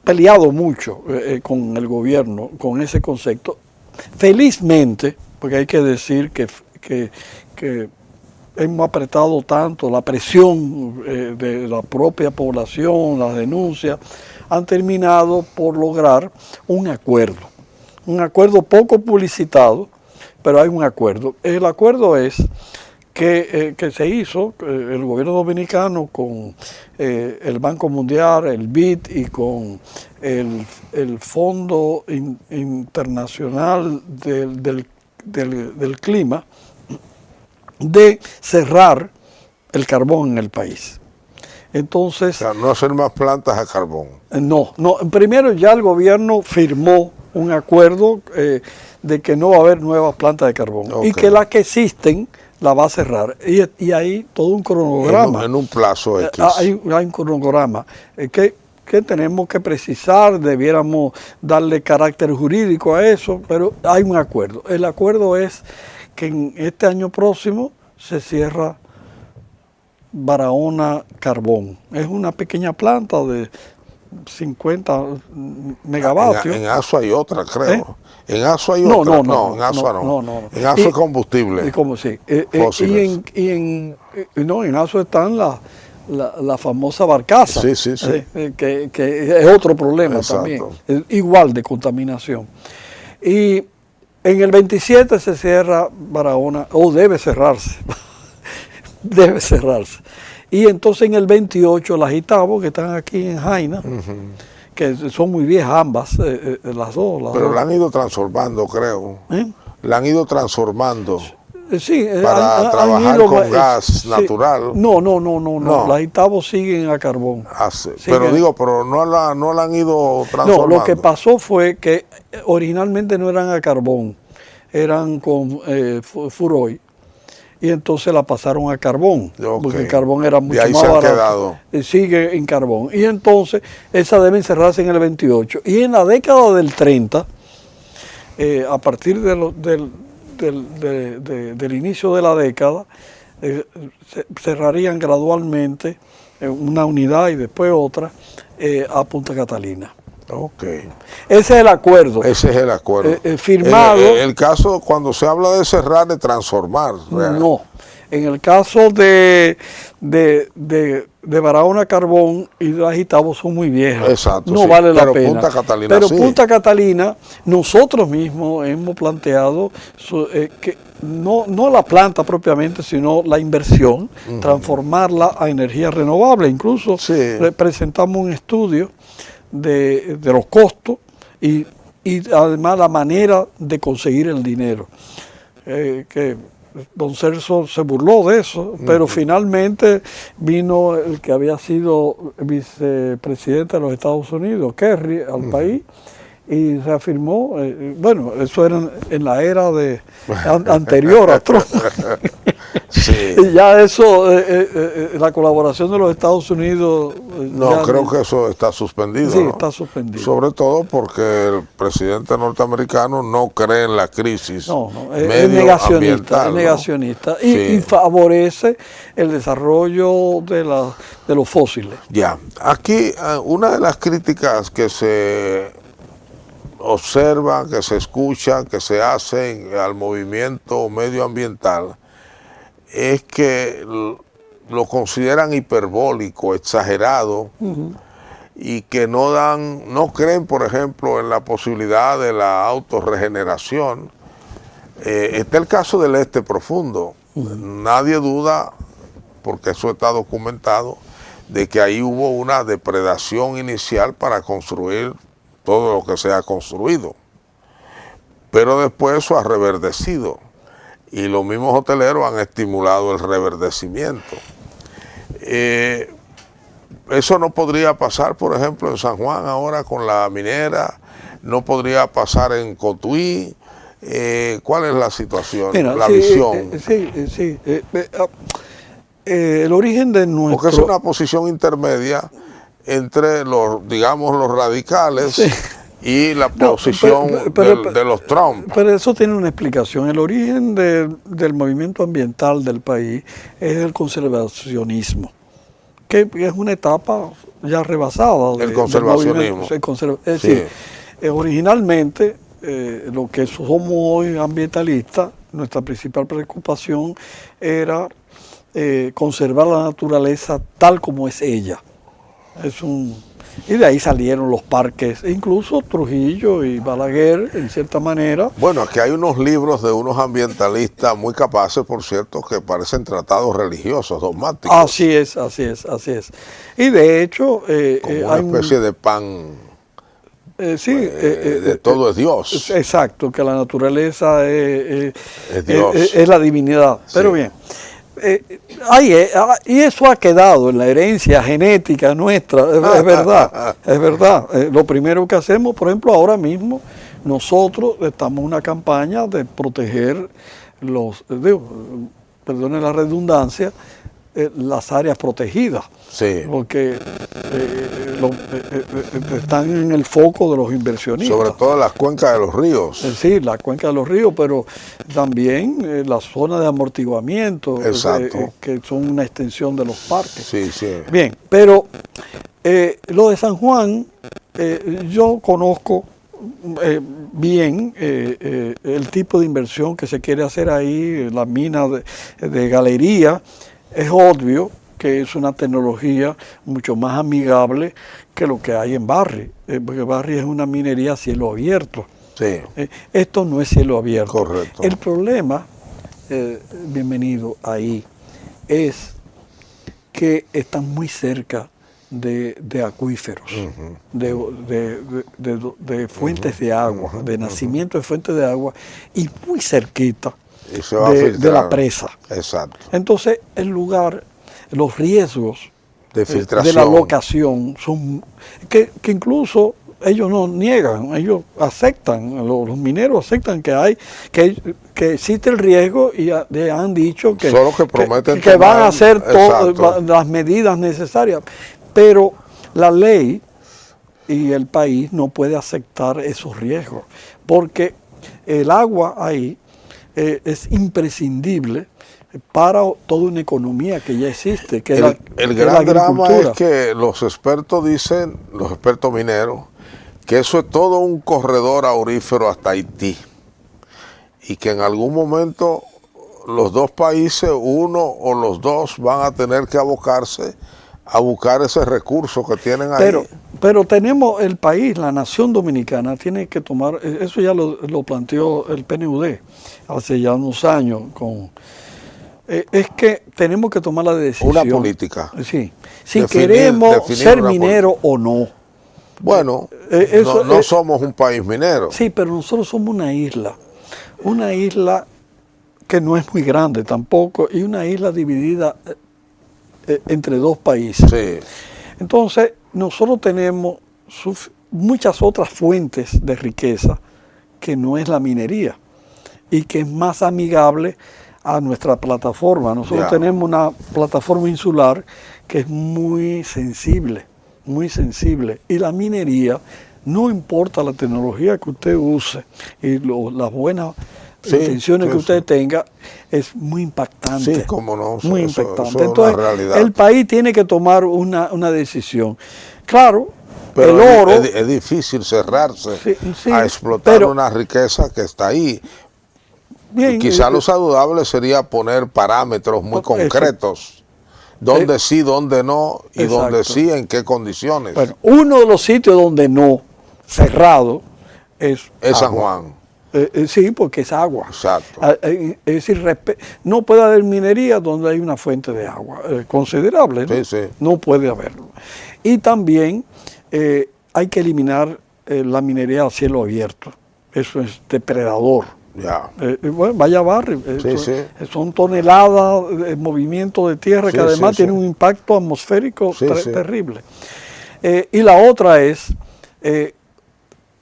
peleado mucho con el gobierno, con ese concepto. Felizmente, porque hay que decir que hemos apretado tanto, la presión de la propia población, las denuncias, han terminado por lograr un acuerdo poco publicitado, pero hay un acuerdo. El acuerdo es que se hizo el gobierno dominicano con el Banco Mundial, el BID y con el Fondo Internacional del Clima, de cerrar el carbón en el país. Entonces, o sea, no hacer más plantas a carbón. No. Primero ya el gobierno firmó un acuerdo de que no va a haber nuevas plantas de carbón, okay, y que las que existen la va a cerrar. Y hay todo un cronograma. En un plazo X. Hay un cronograma que tenemos que precisar, debiéramos darle carácter jurídico a eso, pero hay un acuerdo. El acuerdo es que en este año próximo se cierra Barahona Carbón. Es una pequeña planta de 50 megavatios. En ASO hay otra, creo. En ASO hay otra. No, en ASO no. En ASO es combustible. Y como sí. En ASO están la famosa barcaza. Sí. Que es otro problema. Exacto. También. Es igual de contaminación. Y en el 27 se cierra Barahona, o debe cerrarse. Debe cerrarse. Y entonces en el 28 las Itabo, que están aquí en Jaina, que son muy viejas ambas, las dos. Pero la han ido transformando, creo. La han ido transformando. Sí, para trabajar con gas natural. No. Las Itabo siguen a carbón. Pero no la han ido transformando. No, lo que pasó fue que originalmente no eran a carbón, eran con Furoy. Y entonces la pasaron a carbón, porque el carbón era mucho más barato. Quedado. Sigue en carbón. Y entonces esa debe cerrarse en el 28. Y en la década del 30, a partir del inicio de la década, cerrarían gradualmente una unidad y después otra a Punta Catalina. Okay. Ese es el acuerdo. Firmado. El caso, cuando se habla de cerrar, de transformar. No. En el caso de Barahona Carbón y de las Itabo son muy viejas. Exacto. No vale la pena. Punta Catalina, pero Punta Catalina, nosotros mismos hemos planteado que no la planta propiamente, sino la inversión, transformarla a energía renovable. Incluso presentamos un estudio de los costos y además la manera de conseguir el dinero. Que don Celso se burló de eso, pero finalmente vino el que había sido vicepresidente de los Estados Unidos, Kerry, al país, y se afirmó, bueno, eso era en la era anterior a Trump. Y ya eso, la colaboración de los Estados Unidos... creo que eso está suspendido. Sí, está suspendido. Sobre todo porque el presidente norteamericano no cree en la crisis es negacionista y favorece el desarrollo de los fósiles. Ya, aquí una de las críticas que se observan, que se escuchan, que se hacen al movimiento medioambiental es que lo consideran hiperbólico, exagerado, y que no creen, por ejemplo, en la posibilidad de la autorregeneración. Está el caso del Este Profundo. Nadie duda, porque eso está documentado, de que ahí hubo una depredación inicial para construir todo lo que se ha construido. Pero después eso ha reverdecido. Y los mismos hoteleros han estimulado el reverdecimiento. Eso no podría pasar, por ejemplo, en San Juan ahora con la minera, no podría pasar en Cotuí. ¿Cuál es la situación, visión? El origen de nuestro... Porque es una posición intermedia entre los radicales y la posición de los Trump. Pero eso tiene una explicación. El origen del movimiento ambiental del país es el conservacionismo, que es una etapa ya rebasada. El conservacionismo. Es decir, originalmente lo que somos hoy ambientalistas, nuestra principal preocupación era conservar la naturaleza tal como es ella. Y de ahí salieron los parques, incluso Trujillo y Balaguer, en cierta manera. Bueno, aquí hay unos libros de unos ambientalistas muy capaces, por cierto, que parecen tratados religiosos, dogmáticos. Así es. Y de hecho... como una especie de pan... de todo es Dios. Exacto, que la naturaleza es Dios. Es la divinidad. Pero bien, y eso ha quedado en la herencia genética nuestra, es verdad. Lo primero que hacemos, por ejemplo, ahora mismo, nosotros estamos en una campaña de proteger perdone la redundancia, las áreas protegidas, porque están en el foco de los inversionistas. Sobre todo las cuencas de los ríos. Sí, la cuenca de los ríos, pero también las zonas de amortiguamiento, que son una extensión de los parques. Bien, pero lo de San Juan, yo conozco bien el tipo de inversión que se quiere hacer ahí, la mina de galería. Es obvio que es una tecnología mucho más amigable que lo que hay en Barry, porque Barry es una minería a cielo abierto. Esto no es cielo abierto. Correcto. El problema, bienvenido ahí, es que están muy cerca de acuíferos, de fuentes de agua, de nacimiento de fuentes de agua, y muy cerquita de la presa. Exacto. Entonces, el lugar, los riesgos de filtración, de la locación son que incluso ellos no niegan, ellos aceptan, los mineros aceptan que existe el riesgo y han dicho que, solo que prometen que van a hacer todas las medidas necesarias, pero la ley y el país no puede aceptar esos riesgos, porque el agua ahí es imprescindible para toda una economía que ya existe, que el gran drama es que los expertos dicen, los expertos mineros, que eso es todo un corredor aurífero hasta Haití y que en algún momento los dos países, uno o los dos, van a tener que abocarse a buscar ese recurso que tienen ahí. Pero tenemos el país, la nación dominicana, tiene que tomar, eso ya lo planteó el PNUD hace ya unos años, es que tenemos que tomar la decisión. Una política. Sí. Si queremos ser minero o no. Bueno, no somos un país minero. Sí, pero nosotros somos una isla que no es muy grande tampoco, y una isla dividida entre dos países. Entonces, nosotros tenemos muchas otras fuentes de riqueza que no es la minería y que es más amigable a nuestra plataforma. Nosotros tenemos una plataforma insular que es muy sensible, y la minería, no importa la tecnología que usted use y las buenas intenciones que usted tenga, es muy impactante. Sí, cómo no. Muy eso impactante. Es entonces, una realidad. El país tiene que tomar una decisión. Claro, pero el oro... Es difícil cerrarse a explotar una riqueza que está ahí. Bien, quizá lo saludable sería poner parámetros muy concretos. Dónde sí, dónde no, y dónde sí, en qué condiciones. Bueno, uno de los sitios donde no, cerrado, es San Juan. Sí, porque es agua. Exacto. Es decir, no puede haber minería donde hay una fuente de agua considerable, ¿no? Sí. No puede haberlo. Y también hay que eliminar la minería a cielo abierto. Eso es depredador. Bueno, vaya barrio. Son toneladas de movimiento de tierra que además tiene un impacto atmosférico terrible. Y la otra es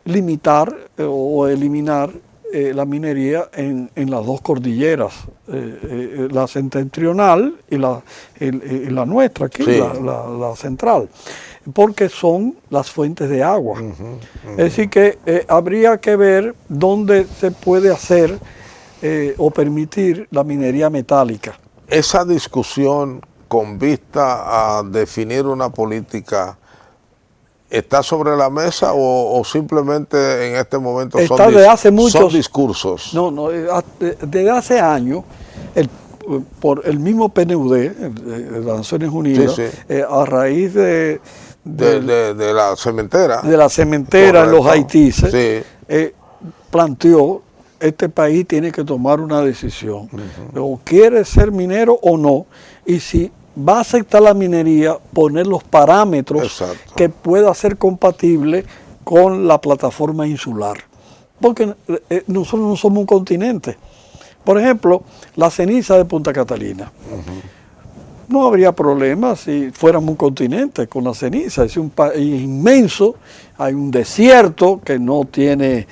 limitar o eliminar la minería en las dos cordilleras, la septentrional y la nuestra, aquí, la central, porque son las fuentes de agua. Es decir que habría que ver dónde se puede hacer o permitir la minería metálica. Esa discusión con vista a definir una política ¿está sobre la mesa o simplemente en este momento son discursos? No, desde hace años por el mismo PNUD, de las Naciones Unidas, Sí, a raíz de la cementera. De la cementera en los Haití, Sí. planteó, este país tiene que tomar una decisión. O quiere ser minero o no, y si va a aceptar la minería, poner los parámetros que pueda ser compatible con la plataforma insular. Porque nosotros no somos un continente. Por ejemplo, la ceniza de Punta Catalina. No habría problema si fuéramos un continente con la ceniza. Es un país inmenso, hay un desierto que no tiene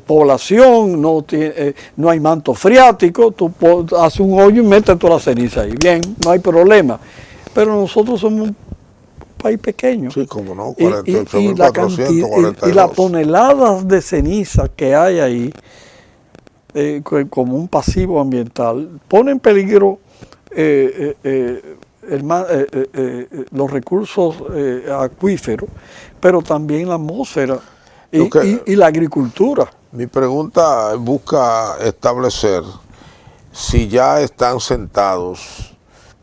población, no hay manto freático, tú haces un hoyo y metes toda la ceniza ahí. Bien, no hay problema. Pero nosotros somos un país pequeño. Sí, como no, y las 48.442. toneladas de ceniza que hay ahí, como un pasivo ambiental, pone en peligro los recursos acuíferos, pero también la atmósfera y la agricultura. Mi pregunta busca establecer si ya están sentados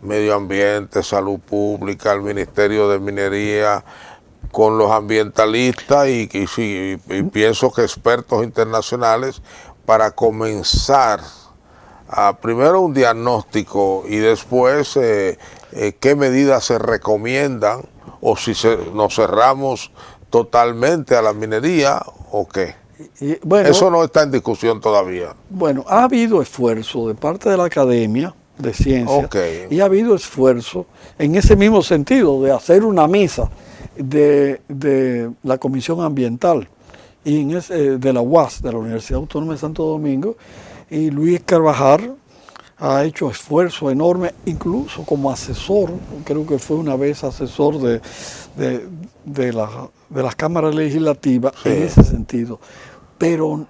Medio Ambiente, Salud Pública, el Ministerio de Minería, con los ambientalistas y pienso que expertos internacionales para comenzar primero un diagnóstico y después qué medidas se recomiendan o si nos cerramos totalmente a la minería o qué. Bueno, eso no está en discusión todavía. Bueno, ha habido esfuerzo de parte de la academia de ciencias y ha habido esfuerzo en ese mismo sentido de hacer una mesa de la Comisión Ambiental y de la UAS, de la Universidad Autónoma de Santo Domingo, y Luis Carvajal ha hecho esfuerzo enorme, incluso como asesor, creo que fue una vez asesor de las cámaras legislativas en ese sentido, pero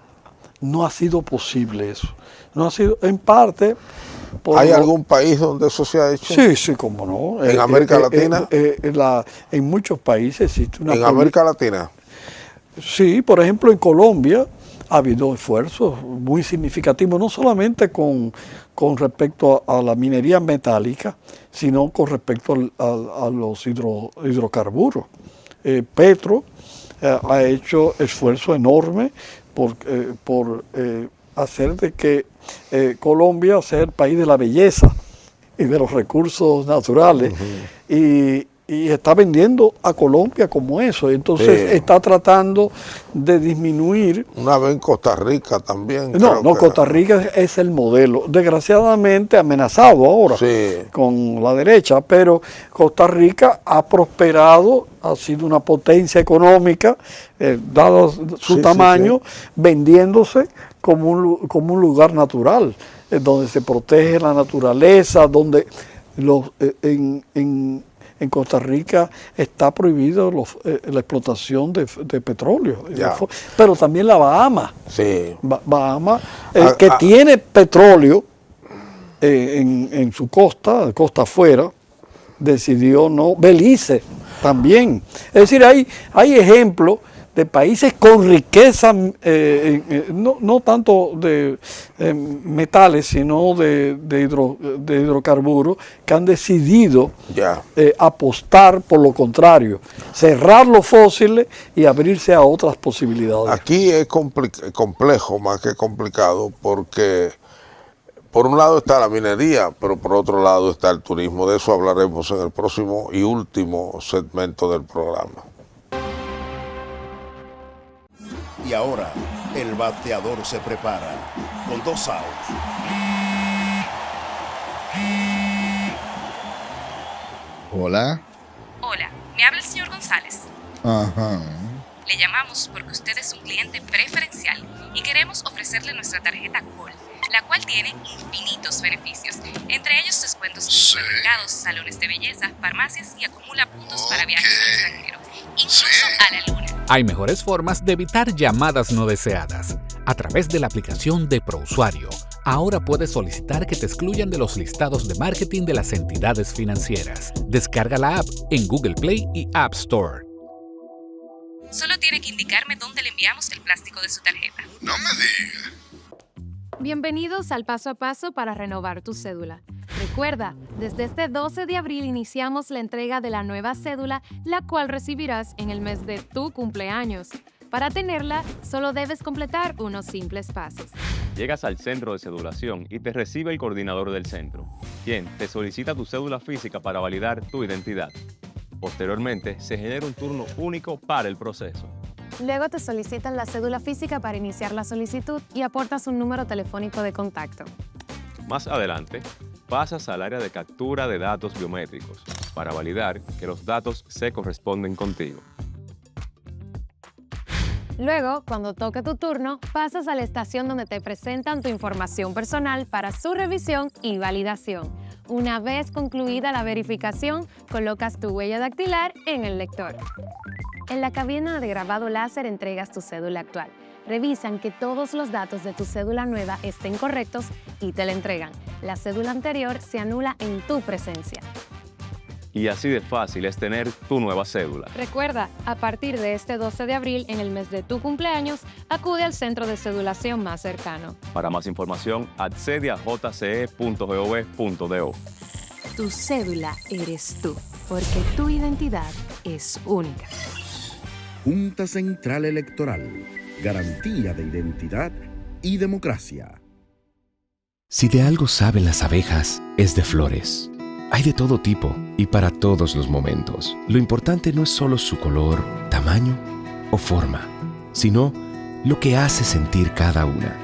no ha sido posible eso. No ha sido, en parte... ¿Hay algún país donde eso se ha hecho? Sí, cómo no. ¿En América Latina? En muchos países existe una... ¿En América Latina? Sí, por ejemplo, en Colombia ha habido esfuerzos muy significativos, no solamente con respecto a la minería metálica, sino con respecto a los hidrocarburos. Petro ha hecho esfuerzo enorme por hacer de que Colombia sea el país de la belleza y de los recursos naturales, y está vendiendo a Colombia como eso. Entonces está tratando de disminuir. Una vez en Costa Rica también. Costa Rica es el modelo. Desgraciadamente amenazado ahora con la derecha, pero Costa Rica ha prosperado, ha sido una potencia económica, dado su tamaño, vendiéndose como un lugar natural, donde se protege la naturaleza, donde en Costa Rica está prohibido la explotación de petróleo, pero también la Bahama. Bahama, que tiene petróleo en su costa afuera, decidió no. Belice también. Es decir, hay ejemplos de países con riqueza, no tanto de metales, sino de hidrocarburos, que han decidido apostar por lo contrario, cerrar los fósiles y abrirse a otras posibilidades. Aquí es complejo más que complicado, porque por un lado está la minería, pero por otro lado está el turismo. De eso hablaremos en el próximo y último segmento del programa. Y ahora, el bateador se prepara con 2 outs. Hola. Hola, me habla el señor González. Ajá. Le llamamos porque usted es un cliente preferencial y queremos ofrecerle nuestra tarjeta Col, la cual tiene infinitos beneficios, entre ellos descuentos en supermercados, salones de belleza, farmacias y acumula puntos para viajes al extranjero, incluso a la luna. Hay mejores formas de evitar llamadas no deseadas. A través de la aplicación de ProUsuario, ahora puedes solicitar que te excluyan de los listados de marketing de las entidades financieras. Descarga la app en Google Play y App Store. Solo tiene que indicarme dónde le enviamos el plástico de su tarjeta. No me diga. Bienvenidos al paso a paso para renovar tu cédula. Recuerda, desde este 12 de abril iniciamos la entrega de la nueva cédula, la cual recibirás en el mes de tu cumpleaños. Para tenerla, solo debes completar unos simples pasos. Llegas al centro de cedulación y te recibe el coordinador del centro, quien te solicita tu cédula física para validar tu identidad. Posteriormente, se genera un turno único para el proceso. Luego te solicitan la cédula física para iniciar la solicitud y aportas un número telefónico de contacto. Más adelante, pasas al área de captura de datos biométricos para validar que los datos se corresponden contigo. Luego, cuando toque tu turno, pasas a la estación donde te presentan tu información personal para su revisión y validación. Una vez concluida la verificación, colocas tu huella dactilar en el lector. En la cabina de grabado láser entregas tu cédula actual. Revisan que todos los datos de tu cédula nueva estén correctos y te la entregan. La cédula anterior se anula en tu presencia. Y así de fácil es tener tu nueva cédula. Recuerda, a partir de este 12 de abril, en el mes de tu cumpleaños, acude al centro de cedulación más cercano. Para más información, accede a jce.gov.do. Tu cédula eres tú, porque tu identidad es única. Junta Central Electoral. Garantía de identidad y democracia. Si de algo saben las abejas, es de flores. Hay de todo tipo y para todos los momentos. Lo importante no es solo su color, tamaño o forma, sino lo que hace sentir cada una.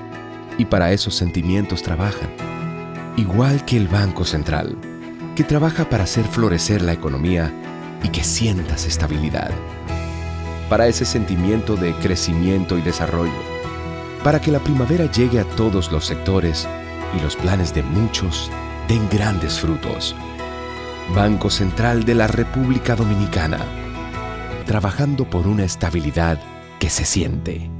Y para esos sentimientos trabajan. Igual que el Banco Central, que trabaja para hacer florecer la economía y que sientas estabilidad. Para ese sentimiento de crecimiento y desarrollo. Para que la primavera llegue a todos los sectores y los planes de muchos den grandes frutos. Banco Central de la República Dominicana, trabajando por una estabilidad que se siente.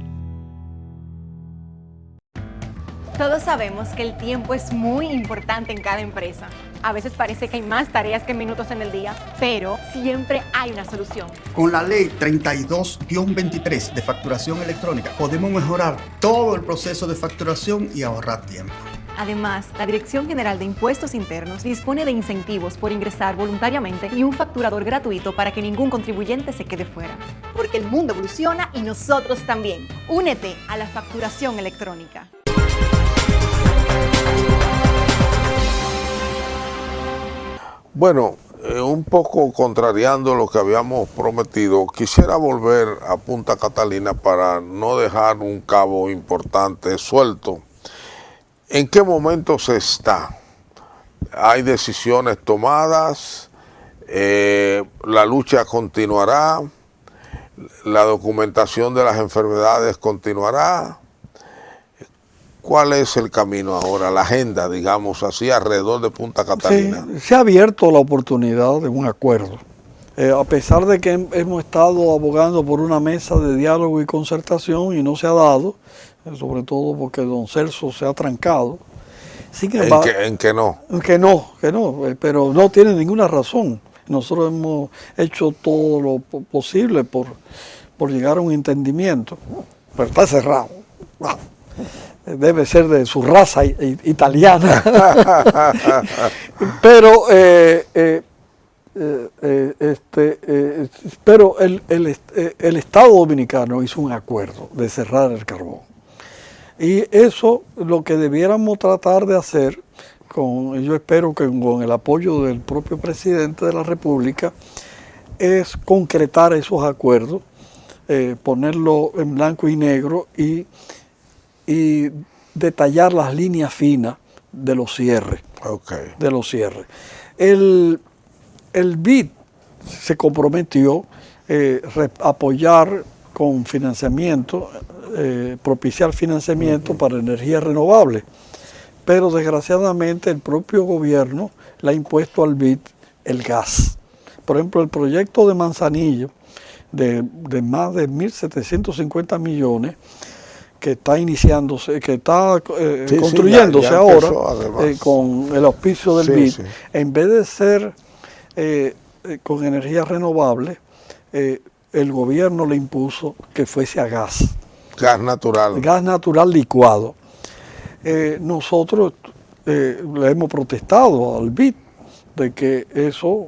Todos sabemos que el tiempo es muy importante en cada empresa. A veces parece que hay más tareas que minutos en el día, pero siempre hay una solución. Con la ley 32-23 de facturación electrónica podemos mejorar todo el proceso de facturación y ahorrar tiempo. Además, la Dirección General de Impuestos Internos dispone de incentivos por ingresar voluntariamente y un facturador gratuito para que ningún contribuyente se quede fuera. Porque el mundo evoluciona y nosotros también. Únete a la facturación electrónica. Bueno, un poco contrariando lo que habíamos prometido, quisiera volver a Punta Catalina para no dejar un cabo importante suelto. ¿En qué momento se está? ¿Hay decisiones tomadas? ¿La lucha continuará? ¿La documentación de las enfermedades continuará? ¿Cuál es el camino ahora, la agenda, digamos así, alrededor de Punta Catalina? Sí, se ha abierto la oportunidad de un acuerdo. A pesar de que hemos estado abogando por una mesa de diálogo y concertación y no se ha dado, sobre todo porque don Celso se ha trancado. ¿En qué no? Que no, pero no tiene ninguna razón. Nosotros hemos hecho todo lo posible por llegar a un entendimiento, pero está cerrado. Debe ser de su raza italiana. Pero el Estado Dominicano hizo un acuerdo de cerrar el carbón. Y eso lo que debiéramos tratar de hacer, yo espero que con el apoyo del propio presidente de la República, es concretar esos acuerdos, ponerlo en blanco y negro y detallar las líneas finas de los cierres. Okay. De los cierres. El BID se comprometió a apoyar con financiamiento, propiciar financiamiento para energía renovable, pero desgraciadamente el propio gobierno le ha impuesto al BID el gas. Por ejemplo, el proyecto de Manzanillo de más de 1.750 millones que está iniciándose, que está construyéndose ya ahora con el auspicio del BID, en vez de ser con energía renovable, el gobierno le impuso que fuese a gas. Gas natural. Gas natural licuado. nosotros le hemos protestado al BID de que eso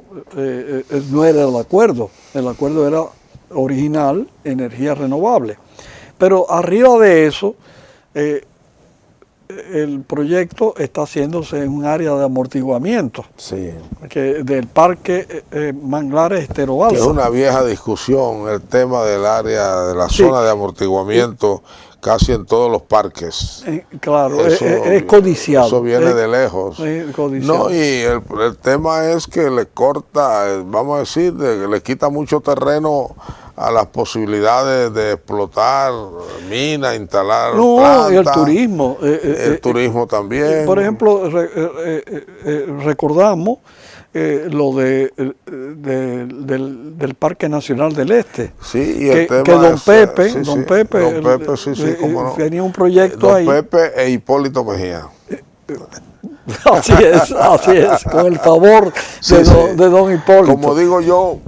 no era el acuerdo era original, energía renovable. Pero arriba de eso, el proyecto está haciéndose en un área de amortiguamiento del parque Manglares Estero Balsa. Es una vieja discusión el tema del área, de la zona de amortiguamiento, casi en todos los parques. Claro, es codiciado. Eso viene de lejos. Codiciado. No, y el tema es que le corta, vamos a decir, le quita mucho terreno a las posibilidades de explotar minas, instalar plantas. Y el turismo. El turismo también. Por ejemplo, recordamos lo del Parque Nacional del Este. Sí, y el tema que Don Pepe, cómo no. tenía un proyecto ahí. Don Pepe e Hipólito Mejía. Así es, con el favor de don Hipólito. Como digo yo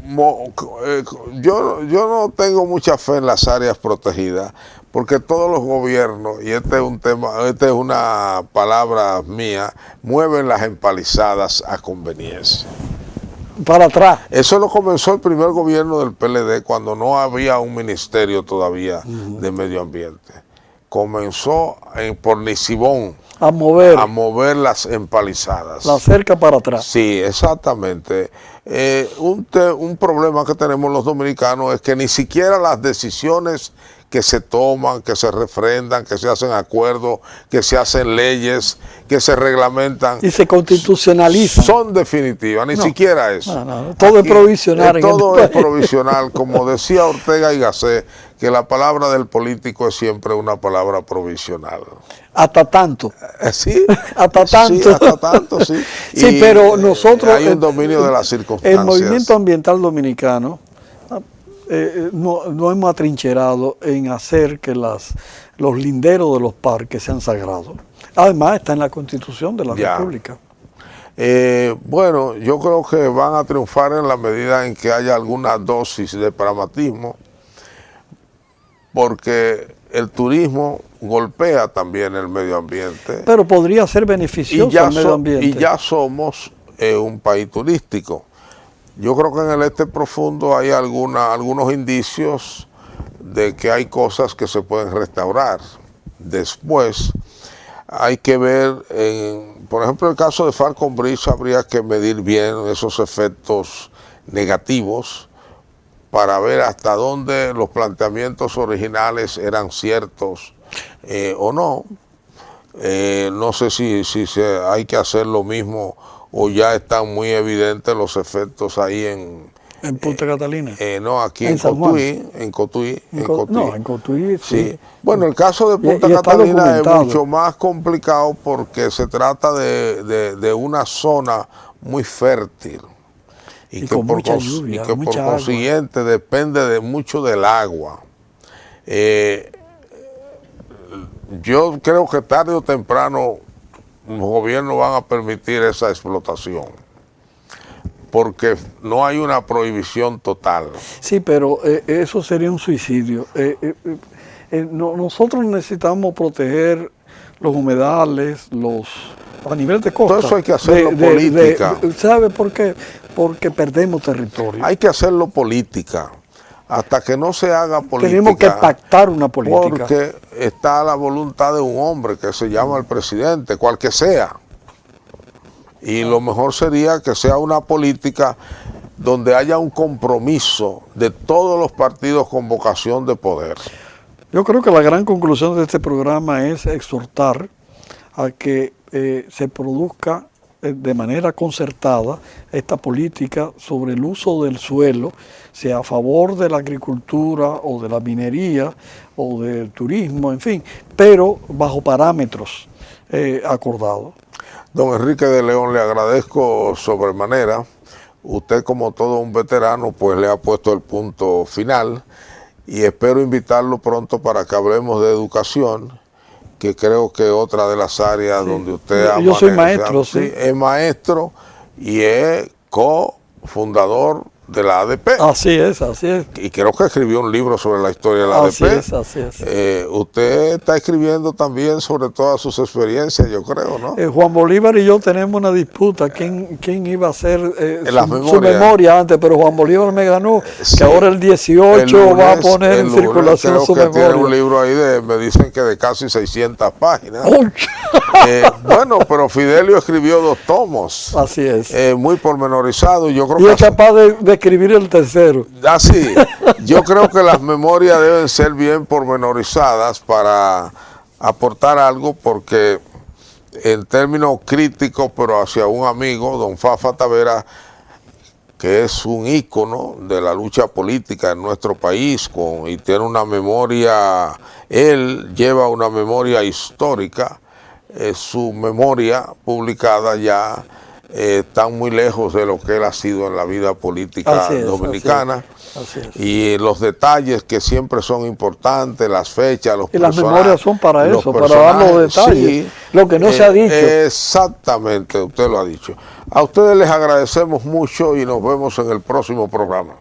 no tengo mucha fe en las áreas protegidas, porque todos los gobiernos, y este es una palabra mía, mueven las empalizadas a conveniencia. Para atrás. Eso lo comenzó el primer gobierno del PLD, cuando no había un ministerio todavía de medio ambiente. Comenzó por Nisibón a mover las empalizadas. La cerca para atrás. Sí, exactamente. Un problema que tenemos los dominicanos es que ni siquiera las decisiones que se toman, que se refrendan, que se hacen acuerdos, que se hacen leyes, que se reglamentan y se constitucionalizan, son definitivas, ni siquiera eso. Todo es provisional. Todo es provisional, como decía Ortega y Gasset, que la palabra del político es siempre una palabra provisional. Hasta tanto. Sí. Hasta tanto. Sí, hasta tanto, sí. Sí, pero nosotros... Hay un dominio de las circunstancias. El movimiento ambiental dominicano no hemos atrincherado en hacer que los linderos de los parques sean sagrados. Además, está en la Constitución de la República. Bueno, yo creo que van a triunfar en la medida en que haya alguna dosis de pragmatismo, porque el turismo golpea también el medio ambiente. Pero podría ser beneficioso al medio ambiente. Y ya somos un país turístico. Yo creo que en el este profundo hay algunos indicios de que hay cosas que se pueden restaurar. Después hay que ver, por ejemplo, el caso de Falcon Bridge, habría que medir bien esos efectos negativos para ver hasta dónde los planteamientos originales eran ciertos o no. No sé si hay que hacer lo mismo o ya están muy evidentes los efectos ahí en Punta Catalina. No, aquí en Cotuí. No, en Cotuí sí. Bueno, el caso de Punta Catalina es mucho más complicado porque se trata de una zona muy fértil y que por consiguiente depende mucho del agua. Yo creo que tarde o temprano los gobiernos van a permitir esa explotación, porque no hay una prohibición total. Sí, pero eso sería un suicidio. Nosotros necesitamos proteger los humedales, a nivel de costa. Todo eso hay que hacerlo política. ¿Sabe por qué? Porque perdemos territorio. Hay que hacerlo política. Hasta que no se haga política. Tenemos que pactar una política. Porque está la voluntad de un hombre que se llama el presidente, cual que sea. Y lo mejor sería que sea una política donde haya un compromiso de todos los partidos con vocación de poder. Yo creo que la gran conclusión de este programa es exhortar a que se produzca de manera concertada esta política sobre el uso del suelo, sea a favor de la agricultura o de la minería o del turismo, en fin, pero bajo parámetros acordados. Don Enrique de León, le agradezco sobremanera. Usted, como todo un veterano, pues le ha puesto el punto final y espero invitarlo pronto para que hablemos de educación, que creo que otra de las áreas donde usted Yo soy maestro, sí. Es maestro y es cofundador de la ADP. Así es, así es. Y creo que escribió un libro sobre la historia de la Así ADP. es, así es. Usted está escribiendo también sobre todas sus experiencias, yo creo, ¿no? Juan Bolívar y yo tenemos una disputa, quién iba a hacer su memoria antes, pero Juan Bolívar me ganó, Sí. que ahora el 18 lunes, va a poner en lunes, circulación creo su que memoria. tiene un libro ahí me dicen que de casi 600 páginas. Bueno, pero Fidelio escribió 2 tomos. Así es. Muy pormenorizado. Yo creo Y que es capaz de escribir el tercero. Así, yo creo que las memorias deben ser bien pormenorizadas para aportar algo, porque en términos críticos, pero hacia un amigo, don Fafa Tavera, que es un ícono de la lucha política en nuestro país, y tiene una memoria, él lleva una memoria histórica, su memoria publicada ya está muy lejos de lo que él ha sido en la vida política dominicana. Así es. Y los detalles que siempre son importantes, las fechas, los Y las personajes, memorias son para los eso, para dar los personajes, detalles, sí, lo que no se ha dicho. Exactamente, usted lo ha dicho. A ustedes les agradecemos mucho y nos vemos en el próximo programa.